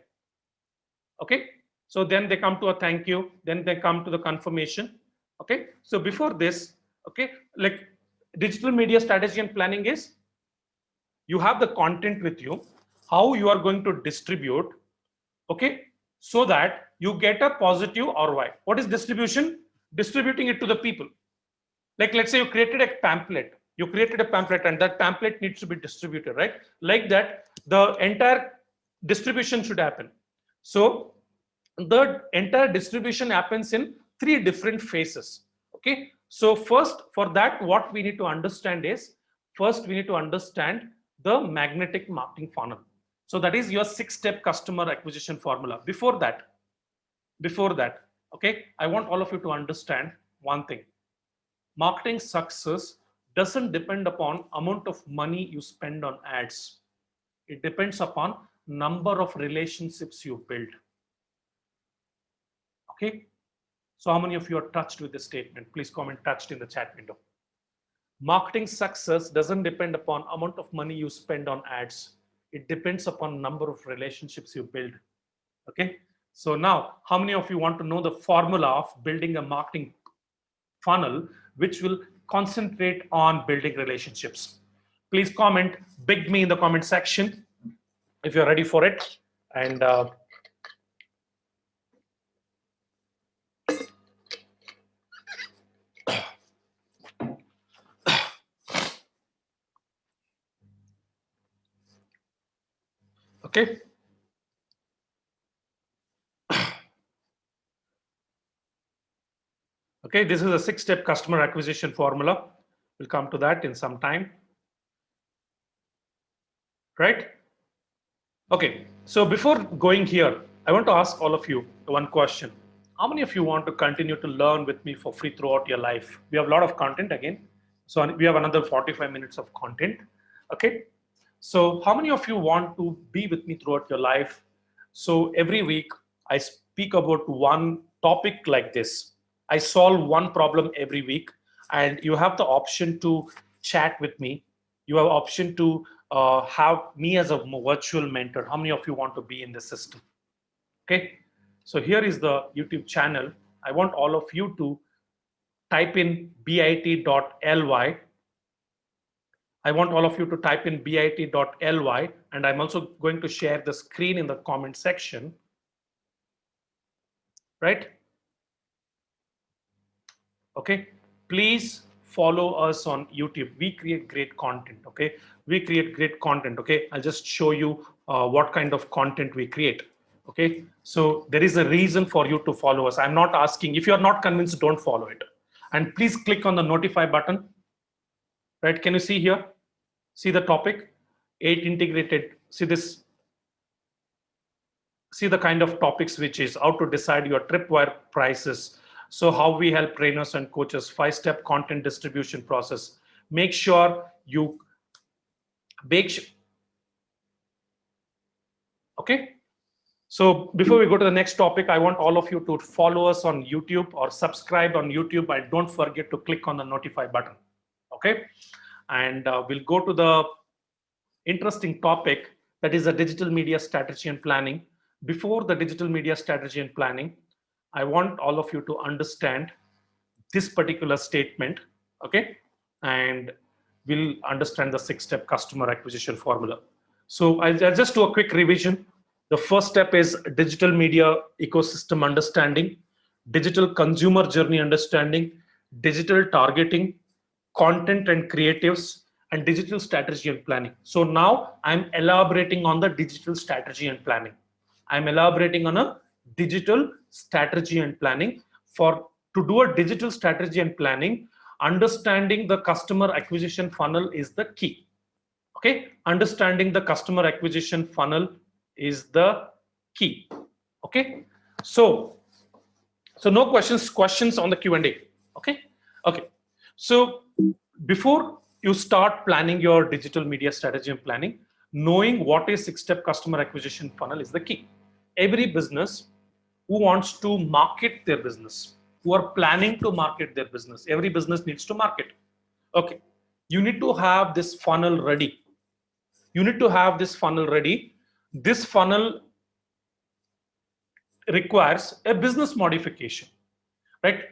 Okay. So then they come to a thank you. Then they come to the confirmation. Okay. So before this, okay, like digital media strategy and planning is you have the content with you, how you are going to distribute, okay, so that you get a positive ROI. What is distribution? Distributing it to the people. Like let's say you created a pamphlet. And that pamphlet needs to be distributed, right? Like that, the entire distribution should happen. So the entire distribution happens in 3 different phases. Okay. So first, for that, what we need to understand is, first we need to understand the magnetic marketing funnel. So that is your 6-step customer acquisition formula. Before that, okay, I want all of you to understand one thing. Marketing success doesn't depend upon amount of money you spend on ads. It depends upon number of relationships you build. Okay. So how many of you are touched with this statement? Please comment touched in the chat window. Marketing success doesn't depend upon amount of money you spend on ads. It depends upon number of relationships you build. Okay. So now, how many of you want to know the formula of building a marketing funnel which will concentrate on building relationships? Please comment big me in the comment section if you're ready for it. And okay. Okay, this is a 6-step customer acquisition formula. We'll come to that in some time. Right? Okay, so before going here, I want to ask all of you one question. How many of you want to continue to learn with me for free throughout your life? We have a lot of content again. So we have another 45 minutes of content. Okay, so how many of you want to be with me throughout your life? So every week I speak about one topic like this. I solve one problem every week, and you have the option to chat with me. You have option to have me as a virtual mentor. How many of you want to be in the system? Okay, so here is the YouTube channel. I want all of you to type in bit.ly. I want all of you to type in bit.ly, and I'm also going to share the screen in the comment section, right? Okay, please follow us on YouTube. We create great content. Okay, we create great content. Okay, I'll just show you what kind of content we create. Okay, so there is a reason for you to follow us. I'm not asking, if you're not convinced, don't follow it. And please click on the notify button, right? Can you see here? See the topic, 8 integrated, see this, see the kind of topics, which is how to decide your tripwire prices. So how we help trainers and coaches, 5-step content distribution process. Make sure you okay. So before we go to the next topic, I want all of you to follow us on YouTube or subscribe on YouTube, and don't forget to click on the notify button. Okay, and we'll go to the interesting topic, that is a digital media strategy and planning. Before the digital media strategy and planning, I want all of you to understand this particular statement, okay? And we'll understand the 6-step customer acquisition formula. So I'll just do a quick revision. The first step is digital media ecosystem understanding, digital consumer journey understanding, digital targeting, content and creatives, and digital strategy and planning. So now I'm elaborating on the digital strategy and planning. I'm elaborating on a digital strategy and planning. For to do a digital strategy and planning, understanding the customer acquisition funnel is the key. Okay, understanding the customer acquisition funnel is the key. Okay, so no questions on the Q&A. Okay, okay. So before you start planning your digital media strategy and planning, knowing what is 6-step customer acquisition funnel is the key. Every business who wants to market their business, who are planning to market their business, every business needs to market. Okay, you need to have this funnel ready. You need to have this funnel ready. This funnel requires a business modification, right?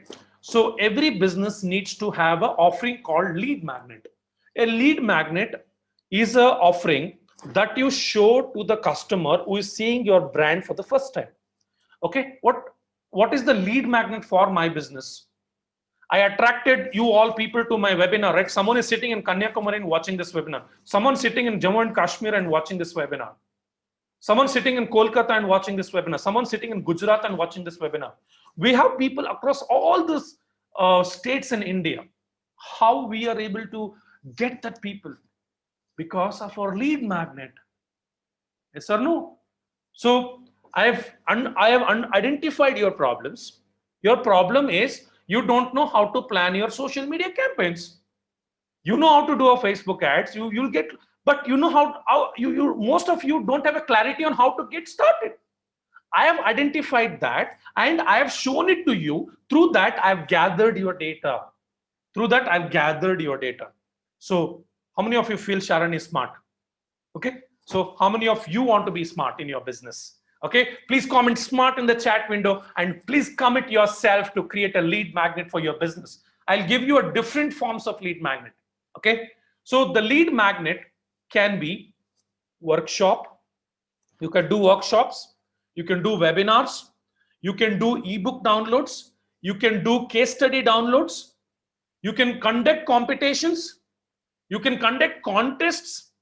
So every business needs to have an offering called lead magnet. A lead magnet is an offering that you show to the customer who is seeing your brand for the first time. Okay, what is the lead magnet for my business? I attracted you all people to my webinar, right? Someone is sitting in Kanyakumari and watching this webinar. Someone sitting in Jammu and Kashmir and watching this webinar. Someone sitting in Kolkata and watching this webinar. Someone sitting in Gujarat and watching this webinar. We have people across all these states in India. How we are able to get that people? Because of our lead magnet. Yes or no? So I have identified your problems. Your problem is you don't know how to plan your social media campaigns. You know how to do a Facebook ads. You'll get, but you know how you most of you don't have a clarity on how to get started. I have identified that and I have shown it to you. Through that, I've gathered your data. Through that, I've gathered your data. So how many of you feel Sharan is smart? Okay. So how many of you want to be smart in your business? Okay. Please comment smart in the chat window and please commit yourself to create a lead magnet for your business. I'll give you a different forms of lead magnet. Okay. So the lead magnet can be workshop. You can do workshops. You can do webinars. You can do ebook downloads. You can do case study downloads. You can conduct competitions. You can conduct contests.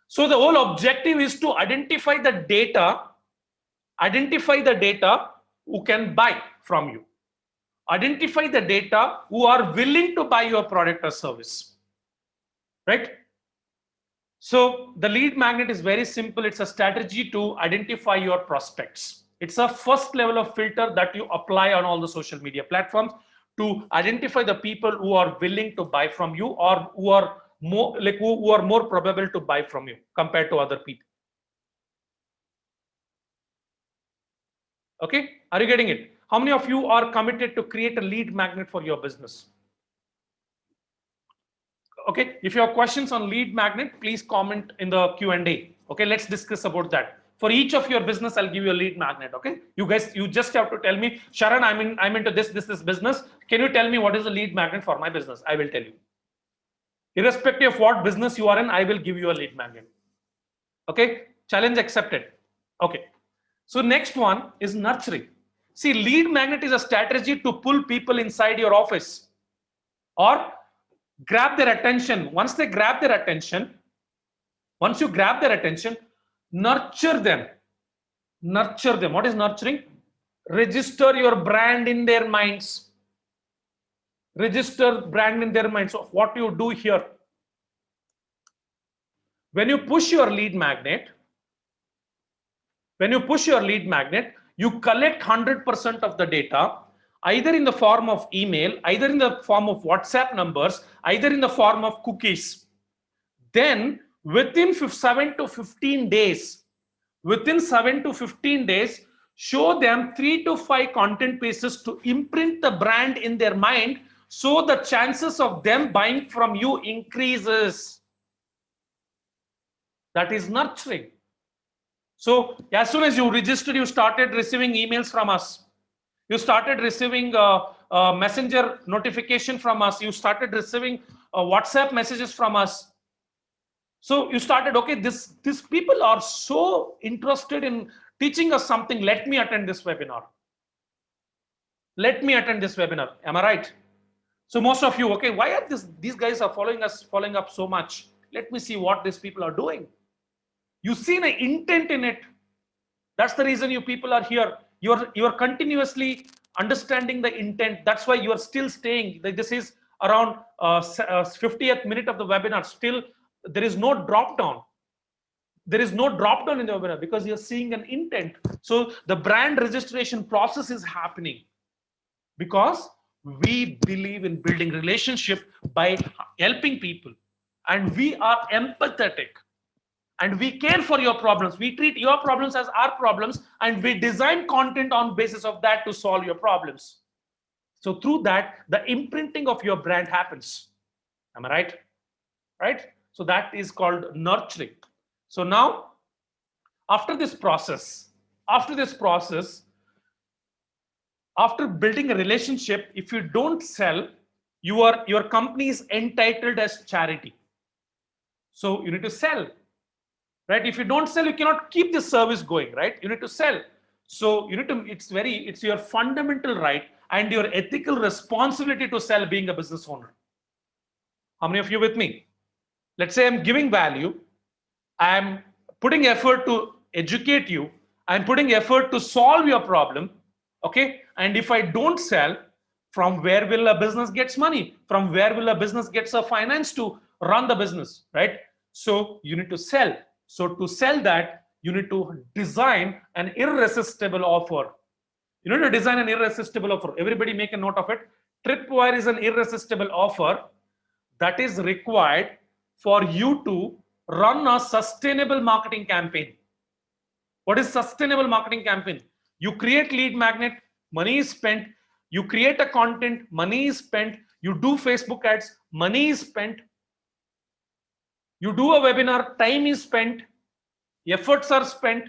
So the whole objective is to identify the data who can buy from you. Identify the data who are willing to buy your product or service, right? So the lead magnet is very simple. It's a strategy to identify your prospects. It's a first level of filter that you apply on all the social media platforms to identify the people who are willing to buy from you or who are more probable to buy from you compared to other people. Okay, are you getting it? How many of you are committed to create a lead magnet for your business? Okay, if you have questions on lead magnet, please comment in the Q&A. Okay, let's discuss about that. For each of your business, I'll give you a lead magnet. Okay, you guys, you just have to tell me, Sharan, I'm into this business. Can you tell me what is the lead magnet for my business? I will tell you. Irrespective of what business you are in, I will give you a lead magnet. Okay, challenge accepted. Okay, so next one is nurturing. See, lead magnet is a strategy to pull people inside your office or grab their attention. Once they grab their attention, once you grab their attention, nurture them. Nurture them. What is nurturing? Register your brand in their minds. Register brand in their minds. So what you do here, when you push your lead magnet, you collect 100% of the data, either in the form of email, either in the form of WhatsApp numbers, either in the form of cookies. Then within 7 to 15 days, show them 3 to 5 content pieces to imprint the brand in their mind, so the chances of them buying from you increases. That is nurturing. So as soon as you registered, you started receiving emails from us. You started receiving messenger notification from us. You started receiving WhatsApp messages from us. So you started, okay, these people are so interested in teaching us something. Let me attend this webinar. Let me attend this webinar. Am I right? So most of you, okay, why are these guys are following up so much? Let me see what these people are doing. You see an intent in it. That's the reason you people are here. You're continuously understanding the intent. That's why you are still staying. This is around 50th minute of the webinar. Still, there is no drop down. There is no drop down in the webinar because you're seeing an intent. So the brand registration process is happening because we believe in building relationship by helping people, and we are empathetic. And we care for your problems. We treat your problems as our problems, and we design content on basis of that to solve your problems. So through that, the imprinting of your brand happens. Am I right? Right? So that is called nurturing. So now, after building a relationship, if you don't sell, your company is entitled as charity. So you need to sell. Right? If you don't sell, you cannot keep the service going, right? You need to sell. So you need to, it's your fundamental right and your ethical responsibility to sell, being a business owner. How many of you with me? Let's say I'm giving value. I'm putting effort to educate you. I'm putting effort to solve your problem. Okay. And if I don't sell, from where will a business gets money? From where will a business gets a finance to run the business, right? So you need to sell. So to sell that, you need to design an irresistible offer. You need to design an irresistible offer. Everybody make a note of it. Tripwire is an irresistible offer that is required for you to run a sustainable marketing campaign. What is sustainable marketing campaign? You create lead magnet, money is spent. You create a content, money is spent. You do Facebook ads, money is spent. You do a webinar, time is spent, efforts are spent.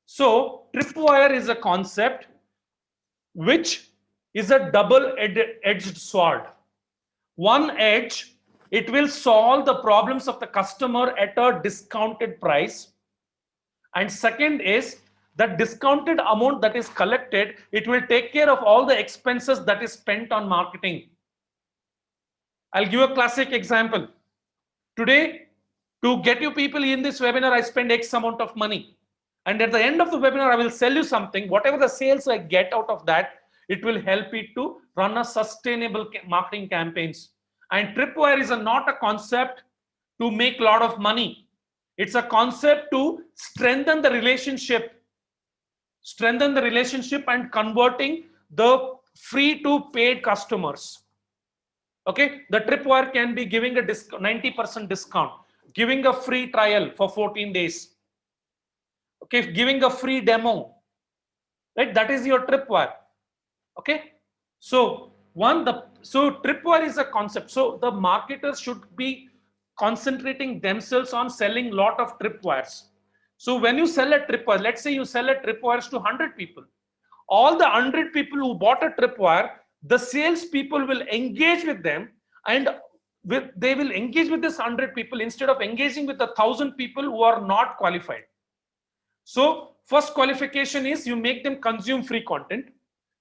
So Tripwire is a concept which is a double-edged sword. One edge, it will solve the problems of the customer at a discounted price. And second is, the discounted amount that is collected, it will take care of all the expenses that is spent on marketing. I'll give a classic example. Today, to get you people in this webinar, I spend X amount of money. And at the end of the webinar, I will sell you something. Whatever the sales I get out of that, it will help you to run a sustainable marketing campaigns. And Tripwire is not a concept to make a lot of money. It's a concept to strengthen the relationship. Strengthen the relationship and converting the free to paid customers. Okay, the Tripwire can be giving a 90% discount, giving a free trial for 14 days. Okay, giving a free demo. Right, that is your Tripwire. Okay, so Tripwire is a concept. So the marketers should be concentrating themselves on selling lot of Tripwires. So when you sell a tripwire, let's say you sell a tripwires to 100 people. All the 100 people who bought a tripwire, the sales people will engage with them, and they will engage with this 100 people instead of engaging with the 1,000 people who are not qualified. So first qualification is you make them consume free content.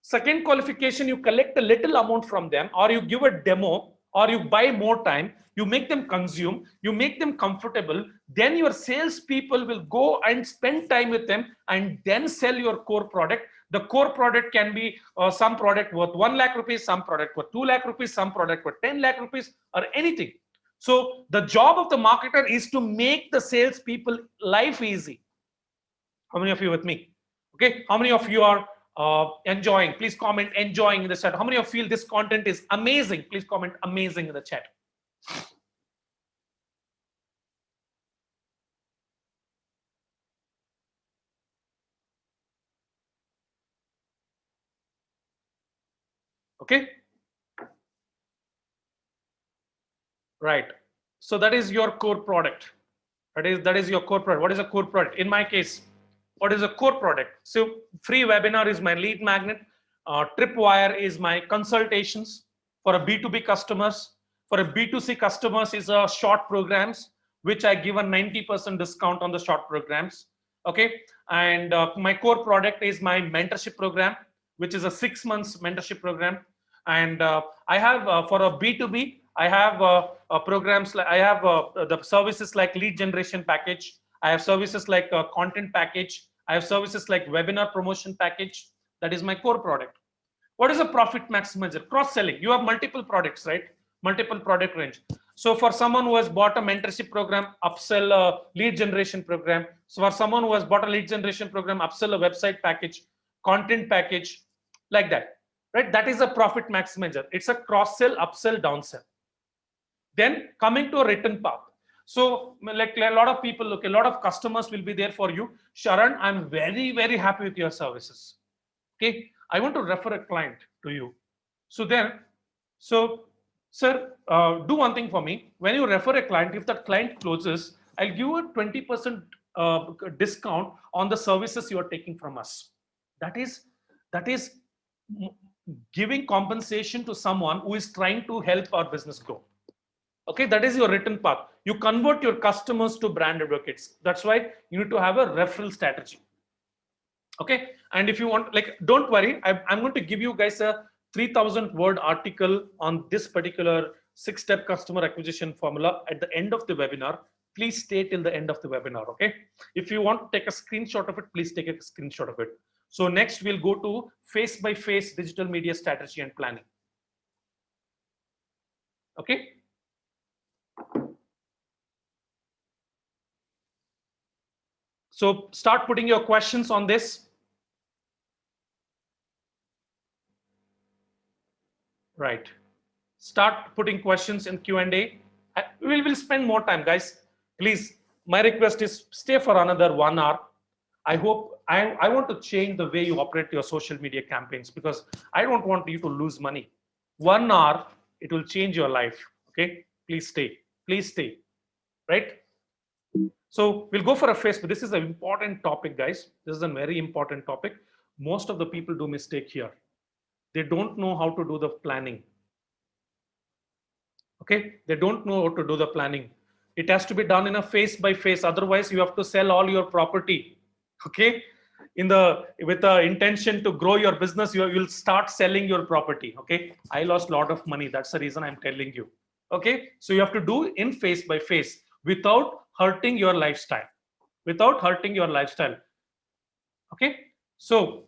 Second qualification, you collect a little amount from them, or you give a demo, or you buy more time, you make them consume, you make them comfortable. Then your sales people will go and spend time with them and then sell your core product. The core product can be some product worth 1 lakh rupees, some product worth 2 lakh rupees, some product worth 10 lakh rupees, or anything. So the job of the marketer is to make the sales people life easy. How many of you with me? Okay, how many of you are enjoying? Please comment enjoying in the chat. How many of you feel this content is amazing? Please comment amazing in the chat. Okay, right. So that is your core product. That is your core product. What is a core product? In my case, what is a core product? So free webinar is my lead magnet. Tripwire is my consultations for a B2B customers. For a B2C customers is a short programs, which I give a 90% discount on the short programs. Okay, and my core product is my mentorship program, which is a 6 months mentorship program. And I have for a B2B, I have programs like I have the services like lead generation package. I have services like content package. I have services like webinar promotion package. That is my core product. What is a profit maximizer? Cross selling. You have multiple products, right? Multiple product range. So for someone who has bought a mentorship program, upsell a lead generation program. So for someone who has bought a lead generation program, upsell a website package, content package, like that, right? That is a profit maximizer. It's a cross sell, upsell, downsell. Then coming to a written path. So like a lot of people, look, a lot of customers will be there for you. Sharan, I'm very, very happy with your services. Okay, I want to refer a client to you. So then, so sir, do one thing for me. When you refer a client, if that client closes, I'll give you a 20% discount on the services you are taking from us. That is giving compensation to someone who is trying to help our business grow. Okay, that is your written path. You convert your customers to brand advocates. That's why you need to have a referral strategy. Okay, and if you want, like, don't worry, I'm going to give you guys a 3,000 word article on this particular 6-step customer acquisition formula at the end of the webinar. Please stay till the end of the webinar. Okay, if you want to take a screenshot of it, please take a screenshot of it. So next we'll go to face by face digital media strategy and planning. Okay, so start putting your questions on this. Right. Start putting questions in Q&A. We will spend more time, guys. Please, my request is stay for another 1 hour. I hope I want to change the way you operate your social media campaigns, because I don't want you to lose money. 1 hour, it will change your life. Okay, please stay. Please stay. Right. So we'll go for a face, but this is an important topic, guys. This is a very important topic. Most of the people do mistake here. They don't know how to do the planning. Okay, they don't know how to do the planning. It has to be done in a face by face. Otherwise, you have to sell all your property. Okay, with the intention to grow your business, you'll start selling your property. Okay, I lost a lot of money. That's the reason I'm telling you. Okay, so you have to do in face by face without hurting your lifestyle. Without hurting your lifestyle. Okay, so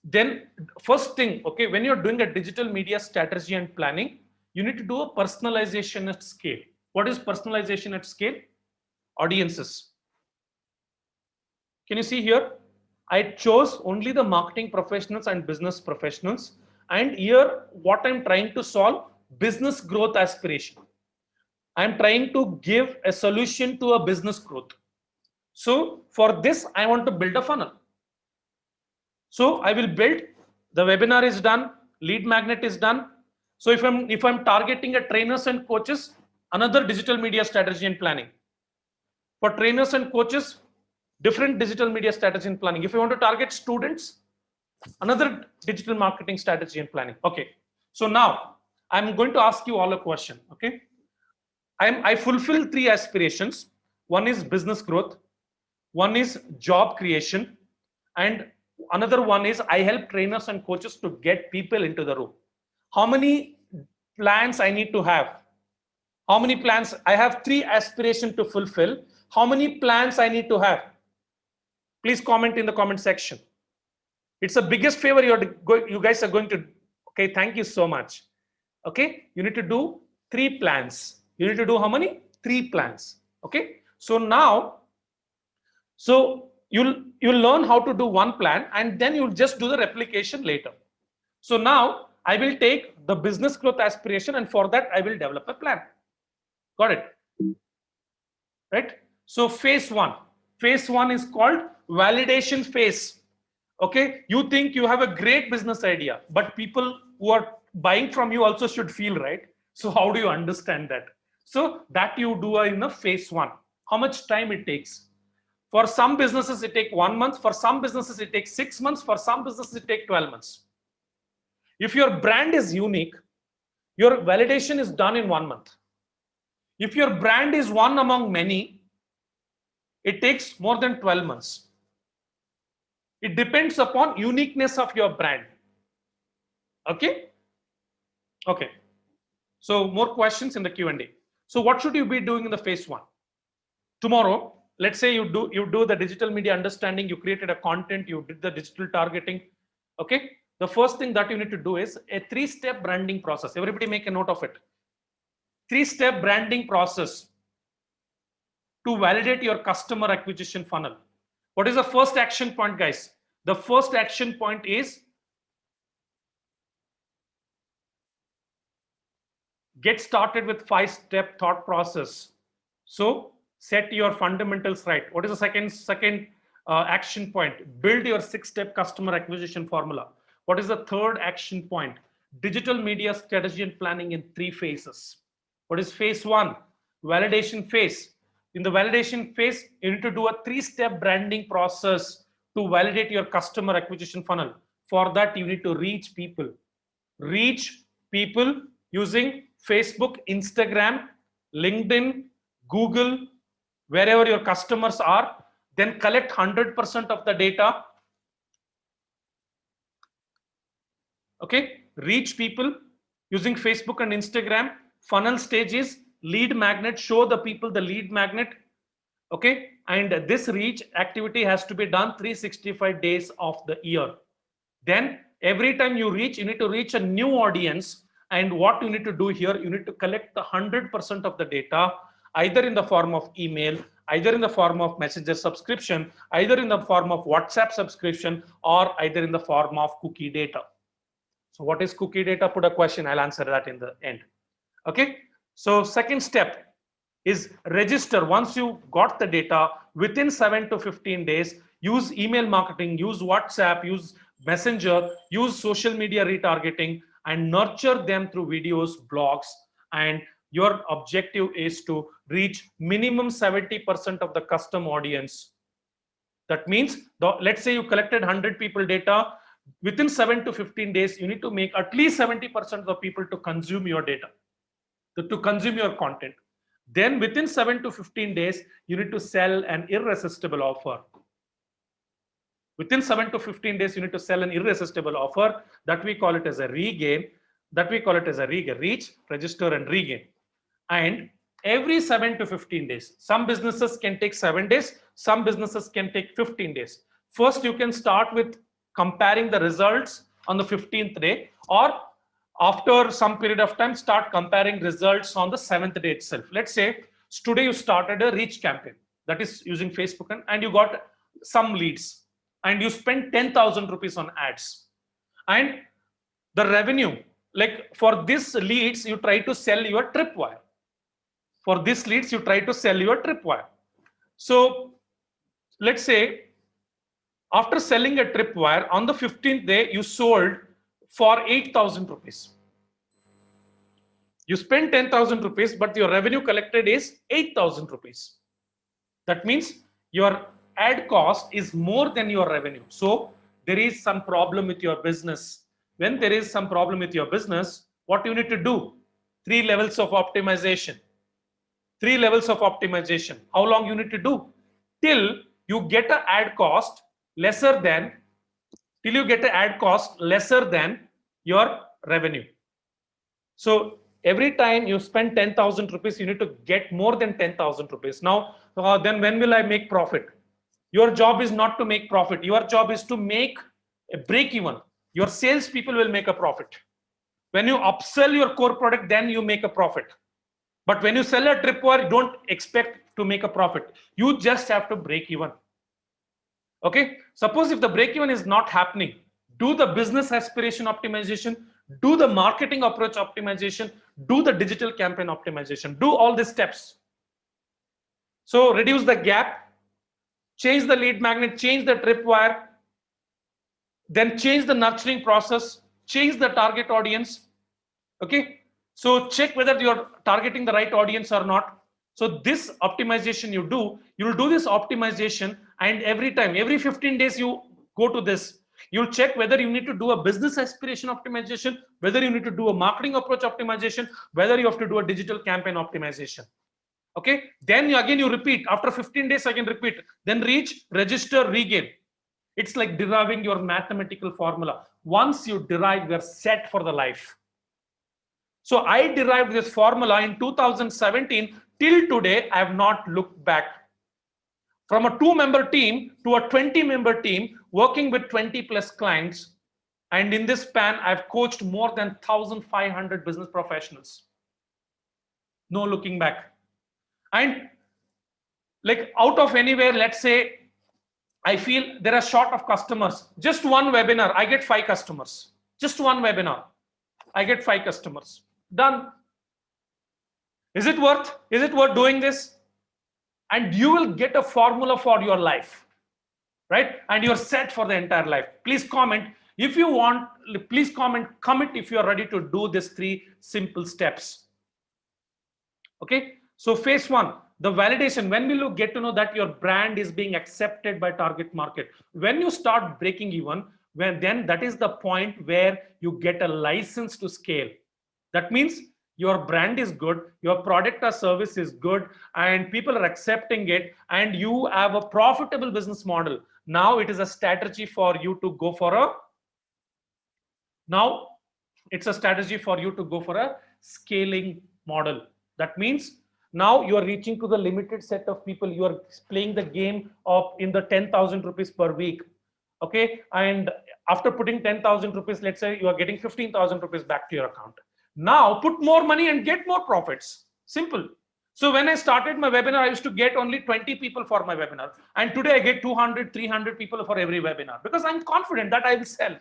then first thing, okay, when you're doing a digital media strategy and planning, you need to do a personalization at scale. What is personalization at scale? Audiences. Can you see here? I chose only the marketing professionals and business professionals. And here, what I'm trying to solve, business growth aspiration. I'm trying to give a solution to a business growth. So for this, I want to build a funnel. So I will build, the webinar is done, lead magnet is done. So if I'm targeting a trainers and coaches, another digital media strategy and planning. For trainers and coaches, different digital media strategy and planning. If you want to target students, another digital marketing strategy and planning. Okay. So now I'm going to ask you all a question. Okay. I fulfill three aspirations. One is business growth, one is job creation, and another one is I help trainers and coaches to get people into the room. How many plans I need to have? How many plans? I have three aspirations to fulfill. How many plans I need to have? Please comment in the comment section. It's the biggest favor you guys are going to. Okay, thank you so much. Okay, you need to do three plans. You need to do how many? Three plans. Okay, so now, you'll learn how to do one plan, and then you'll just do the replication later. So now I will take the business growth aspiration, and for that I will develop a plan. Got it? Right? So phase one is called validation phase. Okay, you think you have a great business idea, but people who are buying from you also should feel, right? So how do you understand that? So that you do in the phase one. How much time it takes? For some businesses it takes 1 month, for some businesses it takes 6 months, for some businesses it takes 12 months. If your brand is unique, your validation is done in 1 month. If your brand is one among many, it takes more than 12 months. It depends upon uniqueness of your brand. Okay? Okay. So more questions in the Q&A. So what should you be doing in the phase one? Tomorrow, let's say you do the digital media understanding, you created a content, you did the digital targeting. Okay? The first thing that you need to do is a 3-step branding process. Everybody make a note of it. 3-step branding process to validate your customer acquisition funnel. What is the first action point, guys? The first action point is get started with 5-step thought process. So set your fundamentals right. What is the second action point? Build your 6-step customer acquisition formula. What is the third action point? Digital media strategy and planning in 3 phases. What is phase one? Validation phase. In the validation phase, you need to do a 3-step branding process to validate your customer acquisition funnel. For that, you need to reach people. Reach people using Facebook, Instagram, LinkedIn, Google, wherever your customers are. Then collect 100% of the data. Okay, reach people using Facebook and Instagram. Funnel stages, lead magnet, show the people the lead magnet. Okay, and this reach activity has to be done 365 days of the year. Then every time you reach, you need to reach a new audience. And what you need to do here, you need to collect the 100% of the data, either in the form of email, either in the form of Messenger subscription, either in the form of WhatsApp subscription, or either in the form of cookie data. So what is cookie data? Put a question, I'll answer that in the end. Okay, so second step is register. Once you got the data, within 7 to 15 days, use email marketing, use WhatsApp, use Messenger, use social media retargeting, and nurture them through videos, blogs, and your objective is to reach minimum 70% of the custom audience. That means, let's say you collected 100 people data, within 7 to 15 days, you need to make at least 70% of the people to consume your data, to consume your content. Then within 7 to 15 days, you need to sell an irresistible offer. Within 7 to 15 days, you need to sell an irresistible offer that we call it as a regain, reach, register, and regain. And every 7 to 15 days, some businesses can take 7 days, some businesses can take 15 days. First, you can start with comparing the results on the 15th day, or after some period of time, start comparing results on the 7th day itself. Let's say today you started a reach campaign, that is using Facebook, and you got some leads, and you spent 10,000 rupees on ads. And the revenue, like for this leads, you try to sell your tripwire. For this leads, you try to sell your tripwire. So let's say after selling a tripwire, on the 15th day, you sold for 8,000 rupees. You spent 10,000 rupees, but your revenue collected is 8,000 rupees. That means your ad cost is more than your revenue. So there is some problem with your business. When there is some problem with your business, what you need to do? 3 levels of optimization. 3 levels of optimization. How long you need to do? Till you get an ad cost lesser than, till you get an ad cost lesser than your revenue. So every time you spend 10,000 rupees, you need to get more than 10,000 rupees. Now, then when will I make profit? Your job is not to make profit. Your job is to make a break even. Your sales people will make a profit. When you upsell your core product, then you make a profit. But when you sell a tripwire, don't expect to make a profit. You just have to break even. Okay. Suppose if the break even is not happening, do the business aspiration optimization, do the marketing approach optimization, do the digital campaign optimization, do all these steps. So reduce the gap, change the lead magnet, change the tripwire, then change the nurturing process, change the target audience. Okay. So check whether you're targeting the right audience or not. So this optimization you'll do this optimization, and every time, every 15 days you go to this. You'll check whether you need to do a business aspiration optimization, whether you need to do a marketing approach optimization, whether you have to do a digital campaign optimization. Okay. Then you repeat. After 15 days, again repeat. Then reach, register, regain. It's like deriving your mathematical formula. Once you derive, you're set for the life. So I derived this formula in 2017. Till today, I have not looked back. From a 2-member team to a 20-member team, working with 20 plus clients. And in this span, I've coached more than 1,500 business professionals. No looking back. And like out of anywhere, let's say, I feel there are short of customers. Just one webinar, I get 5 customers. Just one webinar, I get 5 customers. Done. Is it worth doing this? And you will get a formula for your life, right? And you're set for the entire life. Please comment if you want. Please commit if you are ready to do these 3 simple steps. Okay. So phase 1, the validation. When will you get to know that your brand is being accepted by target market? When you start breaking even, then that is the point where you get a license to scale. That means your brand is good, your product or service is good, and people are accepting it, and you have a profitable business model. Now it is a strategy for you to go for a scaling model. That means now you are reaching to the limited set of people. You are playing the game of in the 10,000 rupees per week. Okay. And after putting 10,000 rupees, let's say you are getting 15,000 rupees back to your account. Now put more money and get more profits. Simple. So when I started my webinar, I used to get only 20 people for my webinar. And today I get 200, 300 people for every webinar because I'm confident that I will sell.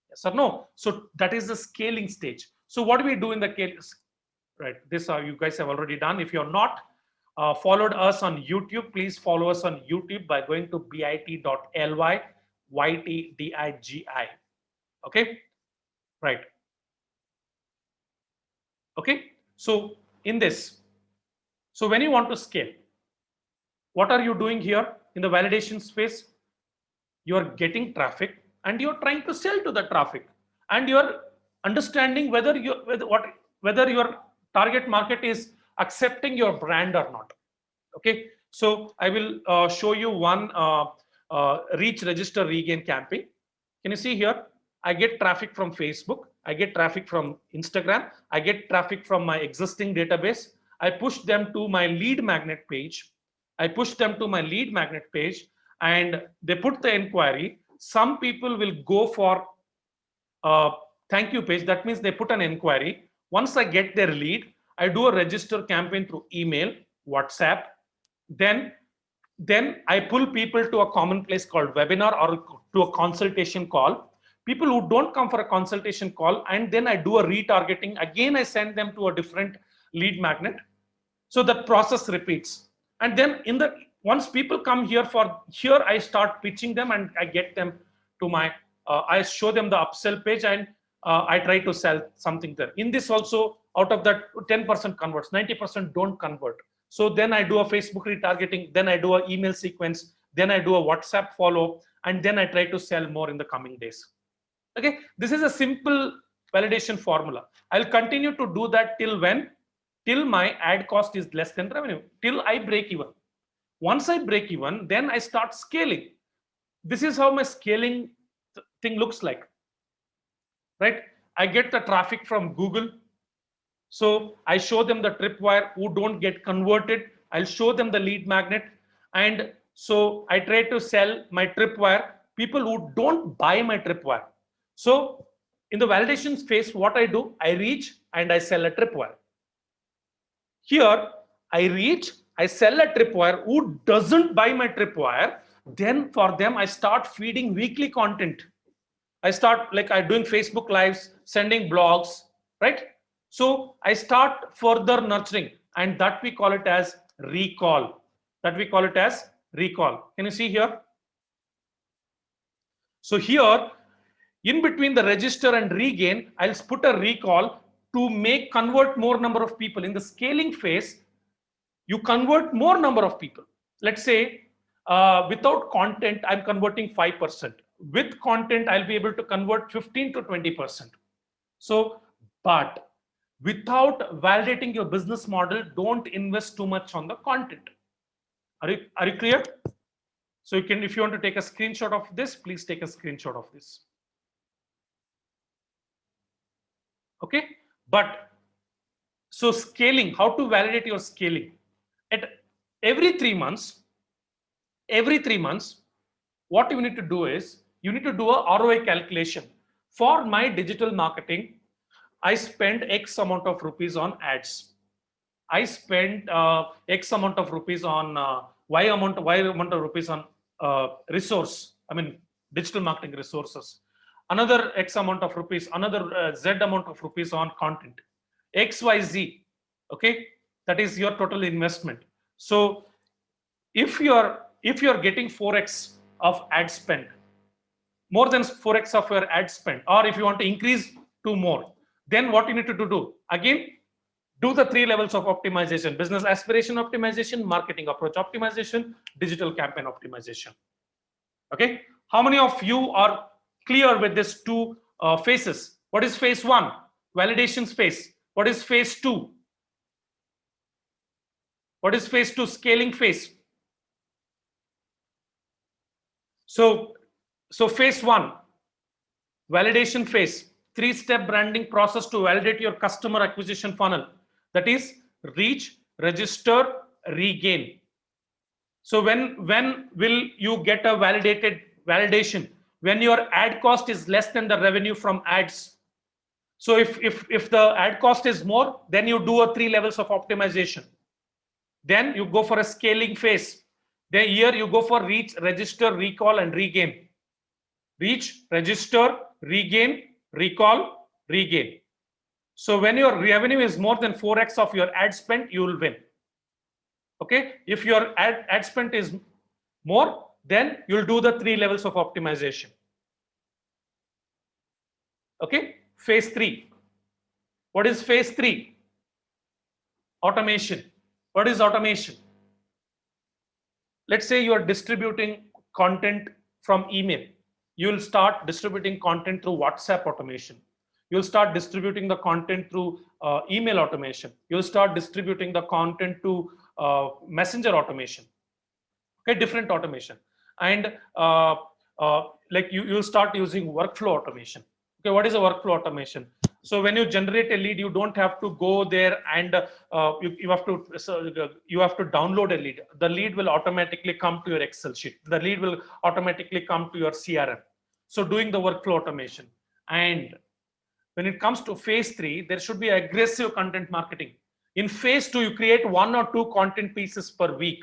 Yes or no? So that is the scaling stage. So what do we do in the case? Right. This you guys have already done. If you're not followed us on YouTube, please follow us on YouTube by going to bit.ly YTDIGI. Okay. Right. Okay. So in this, so when you want to scale, what are you doing here in the validation space? You are getting traffic and you're trying to sell to the traffic, and you're understanding whether your target market is accepting your brand or not. Okay. So I will show you one reach, register, regain campaign. Can you see here? I get traffic from Facebook. I get traffic from Instagram. I get traffic from my existing database. I push them to my lead magnet page. And they put the inquiry. Some people will go for thank you page. That means they put an inquiry. Once I get their lead, I do a register campaign through email, WhatsApp. Then I pull people to a common place called webinar or to a consultation call. People who don't come for a consultation call, and then I do a retargeting. Again, I send them to a different lead magnet. So that process repeats. And then once people come here, I start pitching them and I get them to my, I show them the upsell page, and I try to sell something there. In this also, out of that 10% converts, 90% don't convert. So then I do a Facebook retargeting, then I do an email sequence, then I do a WhatsApp follow, and then I try to sell more in the coming days. Okay, this is a simple validation formula. I'll continue to do that till when? Till my ad cost is less than revenue, till I break even. Once I break even, then I start scaling. This is how my scaling thing looks like, right? I get the traffic from Google. So I show them the tripwire who don't get converted. I'll show them the lead magnet. And so I try to sell my tripwire, people who don't buy my tripwire. So in the validation phase, what I do, I reach and I sell a tripwire. Here, I reach, I sell a tripwire who doesn't buy my tripwire. Then for them, I start feeding weekly content. I start like I'm doing Facebook lives, sending blogs, right? So I start further nurturing, and that we call it as recall. That we call it as recall. Can you see here? So here, in between the register and regain, I'll put a recall to make convert more number of people. In the scaling phase, you convert more number of people. Let's say without content, I'm converting 5%. With content, I'll be able to convert 15 to 20%. So, but without validating your business model, don't invest too much on the content. Are you clear? So you can, if you want to take a screenshot of this, please take a screenshot of this. Okay, but so scaling, how to validate your scaling? At every 3 months, what you need to do is you need to do a ROI calculation. For my digital marketing, I spend X amount of rupees on ads. I spend X amount of rupees on Y amount of rupees on resource. I mean digital marketing resources. Another X amount of rupees, another Z amount of rupees on content. XYZ. Okay, that is your total investment. So if you're getting 4x of ad spend, more than 4x of your ad spend, or if you want to increase to more, then what you need to do again, do the 3 levels of optimization: business aspiration optimization, marketing approach optimization, digital campaign optimization. Okay, how many of you are clear with these 2 phases? What is phase 1? Validation phase. What is phase 2? What is phase 2? Scaling phase. So phase 1, validation phase, 3-step branding process to validate your customer acquisition funnel. That is reach, register, regain. So when will you get a validation? When your ad cost is less than the revenue from ads. So if the ad cost is more, then you do a 3 levels of optimization. Then you go for a scaling phase. Then here you go for reach, register, recall, and regain. Reach, register, regain, recall, regain. So when your revenue is more than 4x of your ad spend, you will win. Okay, if your ad spend is more, then you'll do the 3 levels of optimization. Okay, phase 3. What is phase 3? Automation. What is automation? Let's say you are distributing content from email. You'll start distributing content through WhatsApp automation. You'll start distributing the content through email automation. You'll start distributing the content to messenger automation. Okay, different automation. And like you'll start using workflow automation. Okay, what is a workflow automation? So when you generate a lead, you don't have to go there and you have to download a lead. The lead will automatically come to your Excel sheet. The lead will automatically come to your CRM. So doing the workflow automation. And when it comes to phase 3, there should be aggressive content marketing. In phase 2, you create 1 or 2 content pieces per week.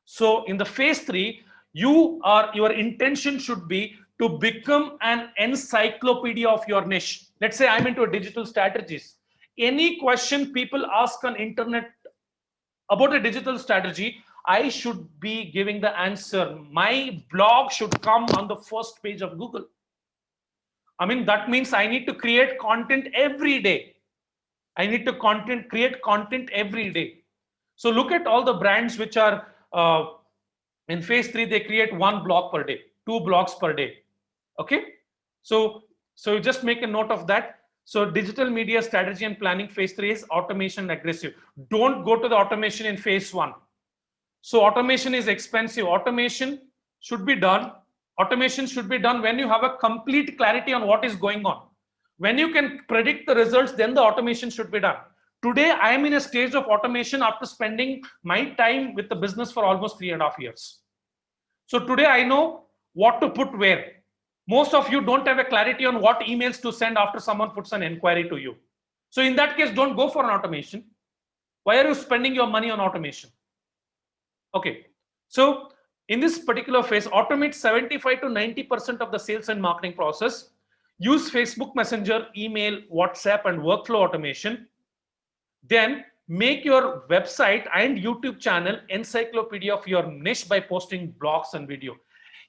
So in the phase 3, your intention should be to become an encyclopedia of your niche. Let's say I'm into digital strategies. Any question people ask on internet about a digital strategy, I should be giving the answer. My blog should come on the first page of Google. I mean, that means I need to create content every day. I need to create content every day. So look at all the brands which are in phase 3, they create 1 blog per day, 2 blogs per day. Okay. So you just make a note of that. So digital media strategy and planning phase 3 is automation aggressive. Don't go to the automation in phase 1. So automation is expensive. Automation should be done. Automation should be done when you have a complete clarity on what is going on. When you can predict the results, then the automation should be done. Today, I am in a stage of automation after spending my time with the business for almost 3.5 years. So today I know what to put where. Most of you don't have a clarity on what emails to send after someone puts an inquiry to you. So in that case, don't go for an automation. Why are you spending your money on automation? Okay. So in this particular phase, automate 75 to 90% of the sales and marketing process. Use Facebook Messenger, email, WhatsApp, and workflow automation. Then make your website and YouTube channel encyclopedia of your niche by posting blogs and video.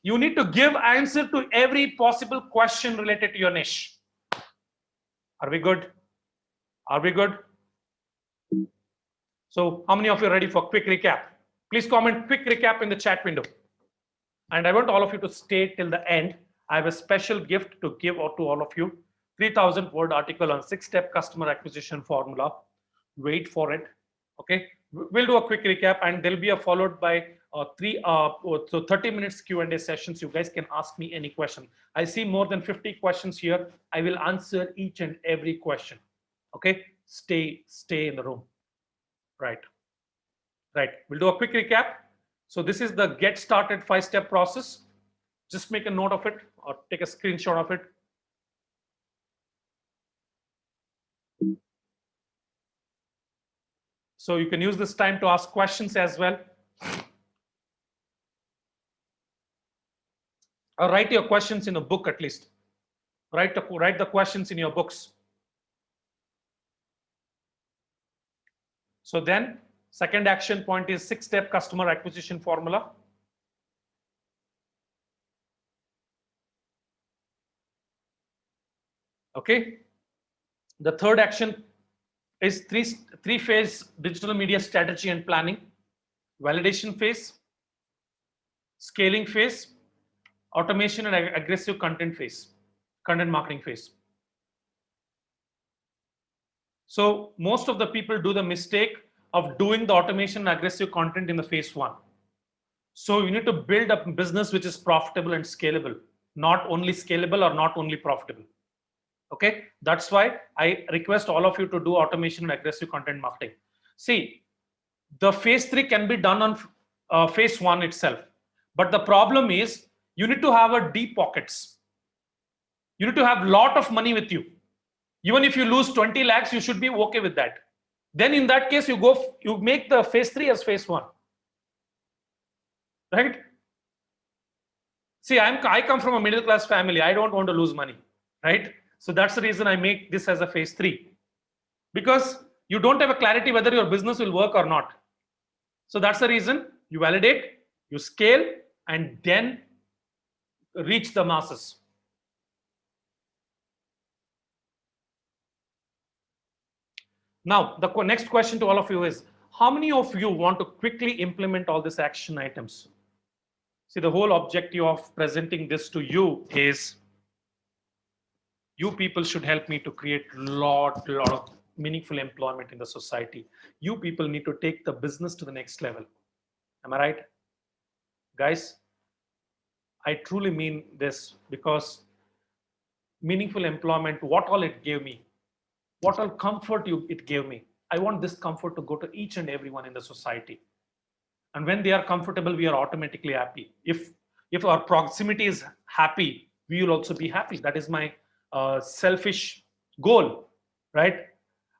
You need to give answer to every possible question related to your niche. Are we good? Are we good? So how many of you are ready for quick recap? Please comment quick recap in the chat window. And I want all of you to stay till the end. I have a special gift to give out to all of you. 3,000 word article on 6-step customer acquisition formula. Wait for it. Okay, we'll do a quick recap, and there'll be a followed by 30 minutes Q&A sessions. You guys can ask me any question. I see more than 50 questions here. I will answer each and every question. Okay, stay in the room. Right. We'll do a quick recap. So this is the get started 5-step process. Just make a note of it or take a screenshot of it. So you can use this time to ask questions as well. Or write your questions in a book at least. Write the questions in your books. So then, second action point is 6-step customer acquisition formula. Okay. The third action is three-phase digital media strategy and planning. Validation phase, scaling phase, automation and aggressive content phase, content marketing phase. So most of the people do the mistake of doing the automation and aggressive content in the phase 1. So you need to build a business which is profitable and scalable, not only scalable or not only profitable. Okay, that's why I request all of you to do automation and aggressive content marketing. See, the phase 3 can be done on phase 1 itself, but the problem is you need to have a deep pockets. You need to have a lot of money with you. Even if you lose 20 lakhs, you should be okay with that. Then in that case, you make the phase 3 as phase 1. Right? See, I come from a middle class family. I don't want to lose money. Right? So that's the reason I make this as a phase 3. Because you don't have a clarity whether your business will work or not. So that's the reason you validate, you scale, and then reach the masses. Now, the next question to all of you is, how many of you want to quickly implement all these action items? See, the whole objective of presenting this to you is you people should help me to create lot of meaningful employment in the society. You people need to take the business to the next level. Am I right? Guys, I truly mean this, because meaningful employment, what all it gave me, what all comfort it gave me. I want this comfort to go to each and everyone in the society. And when they are comfortable, we are automatically happy. If our proximity is happy, we will also be happy. That is my selfish goal, right?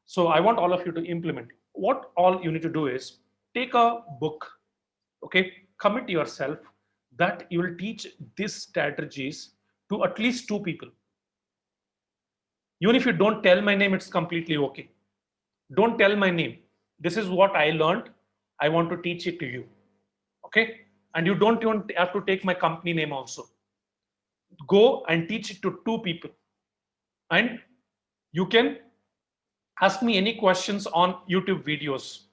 So I want all of you to implement. What all you need to do is take a book, okay? Commit yourself that you will teach these strategies to at least 2 people. Even if you don't tell my name, it's completely okay. Don't tell my name. This is what I learned. I want to teach it to you. Okay? And you don't even have to take my company name also. Go and teach it to 2 people. And you can ask me any questions on YouTube videos.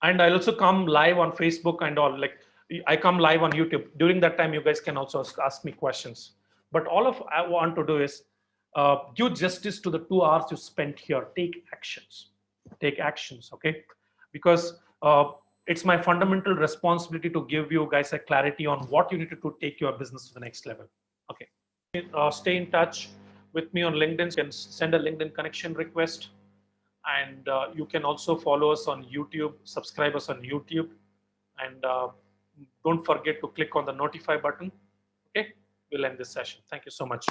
And I'll also come live on Facebook and all. Like I come live on YouTube. During that time, you guys can also ask me questions. But all of I want to do is give justice to the 2 hours you spent here. Take actions. Take actions. Okay, because it's my fundamental responsibility to give you guys a clarity on what you need to do to take your business to the next level. Okay, stay in touch with me on LinkedIn. You can send a LinkedIn connection request, and you can also follow us on YouTube, subscribe us on YouTube, and don't forget to click on the notify button. Okay, we'll end this session. Thank you so much.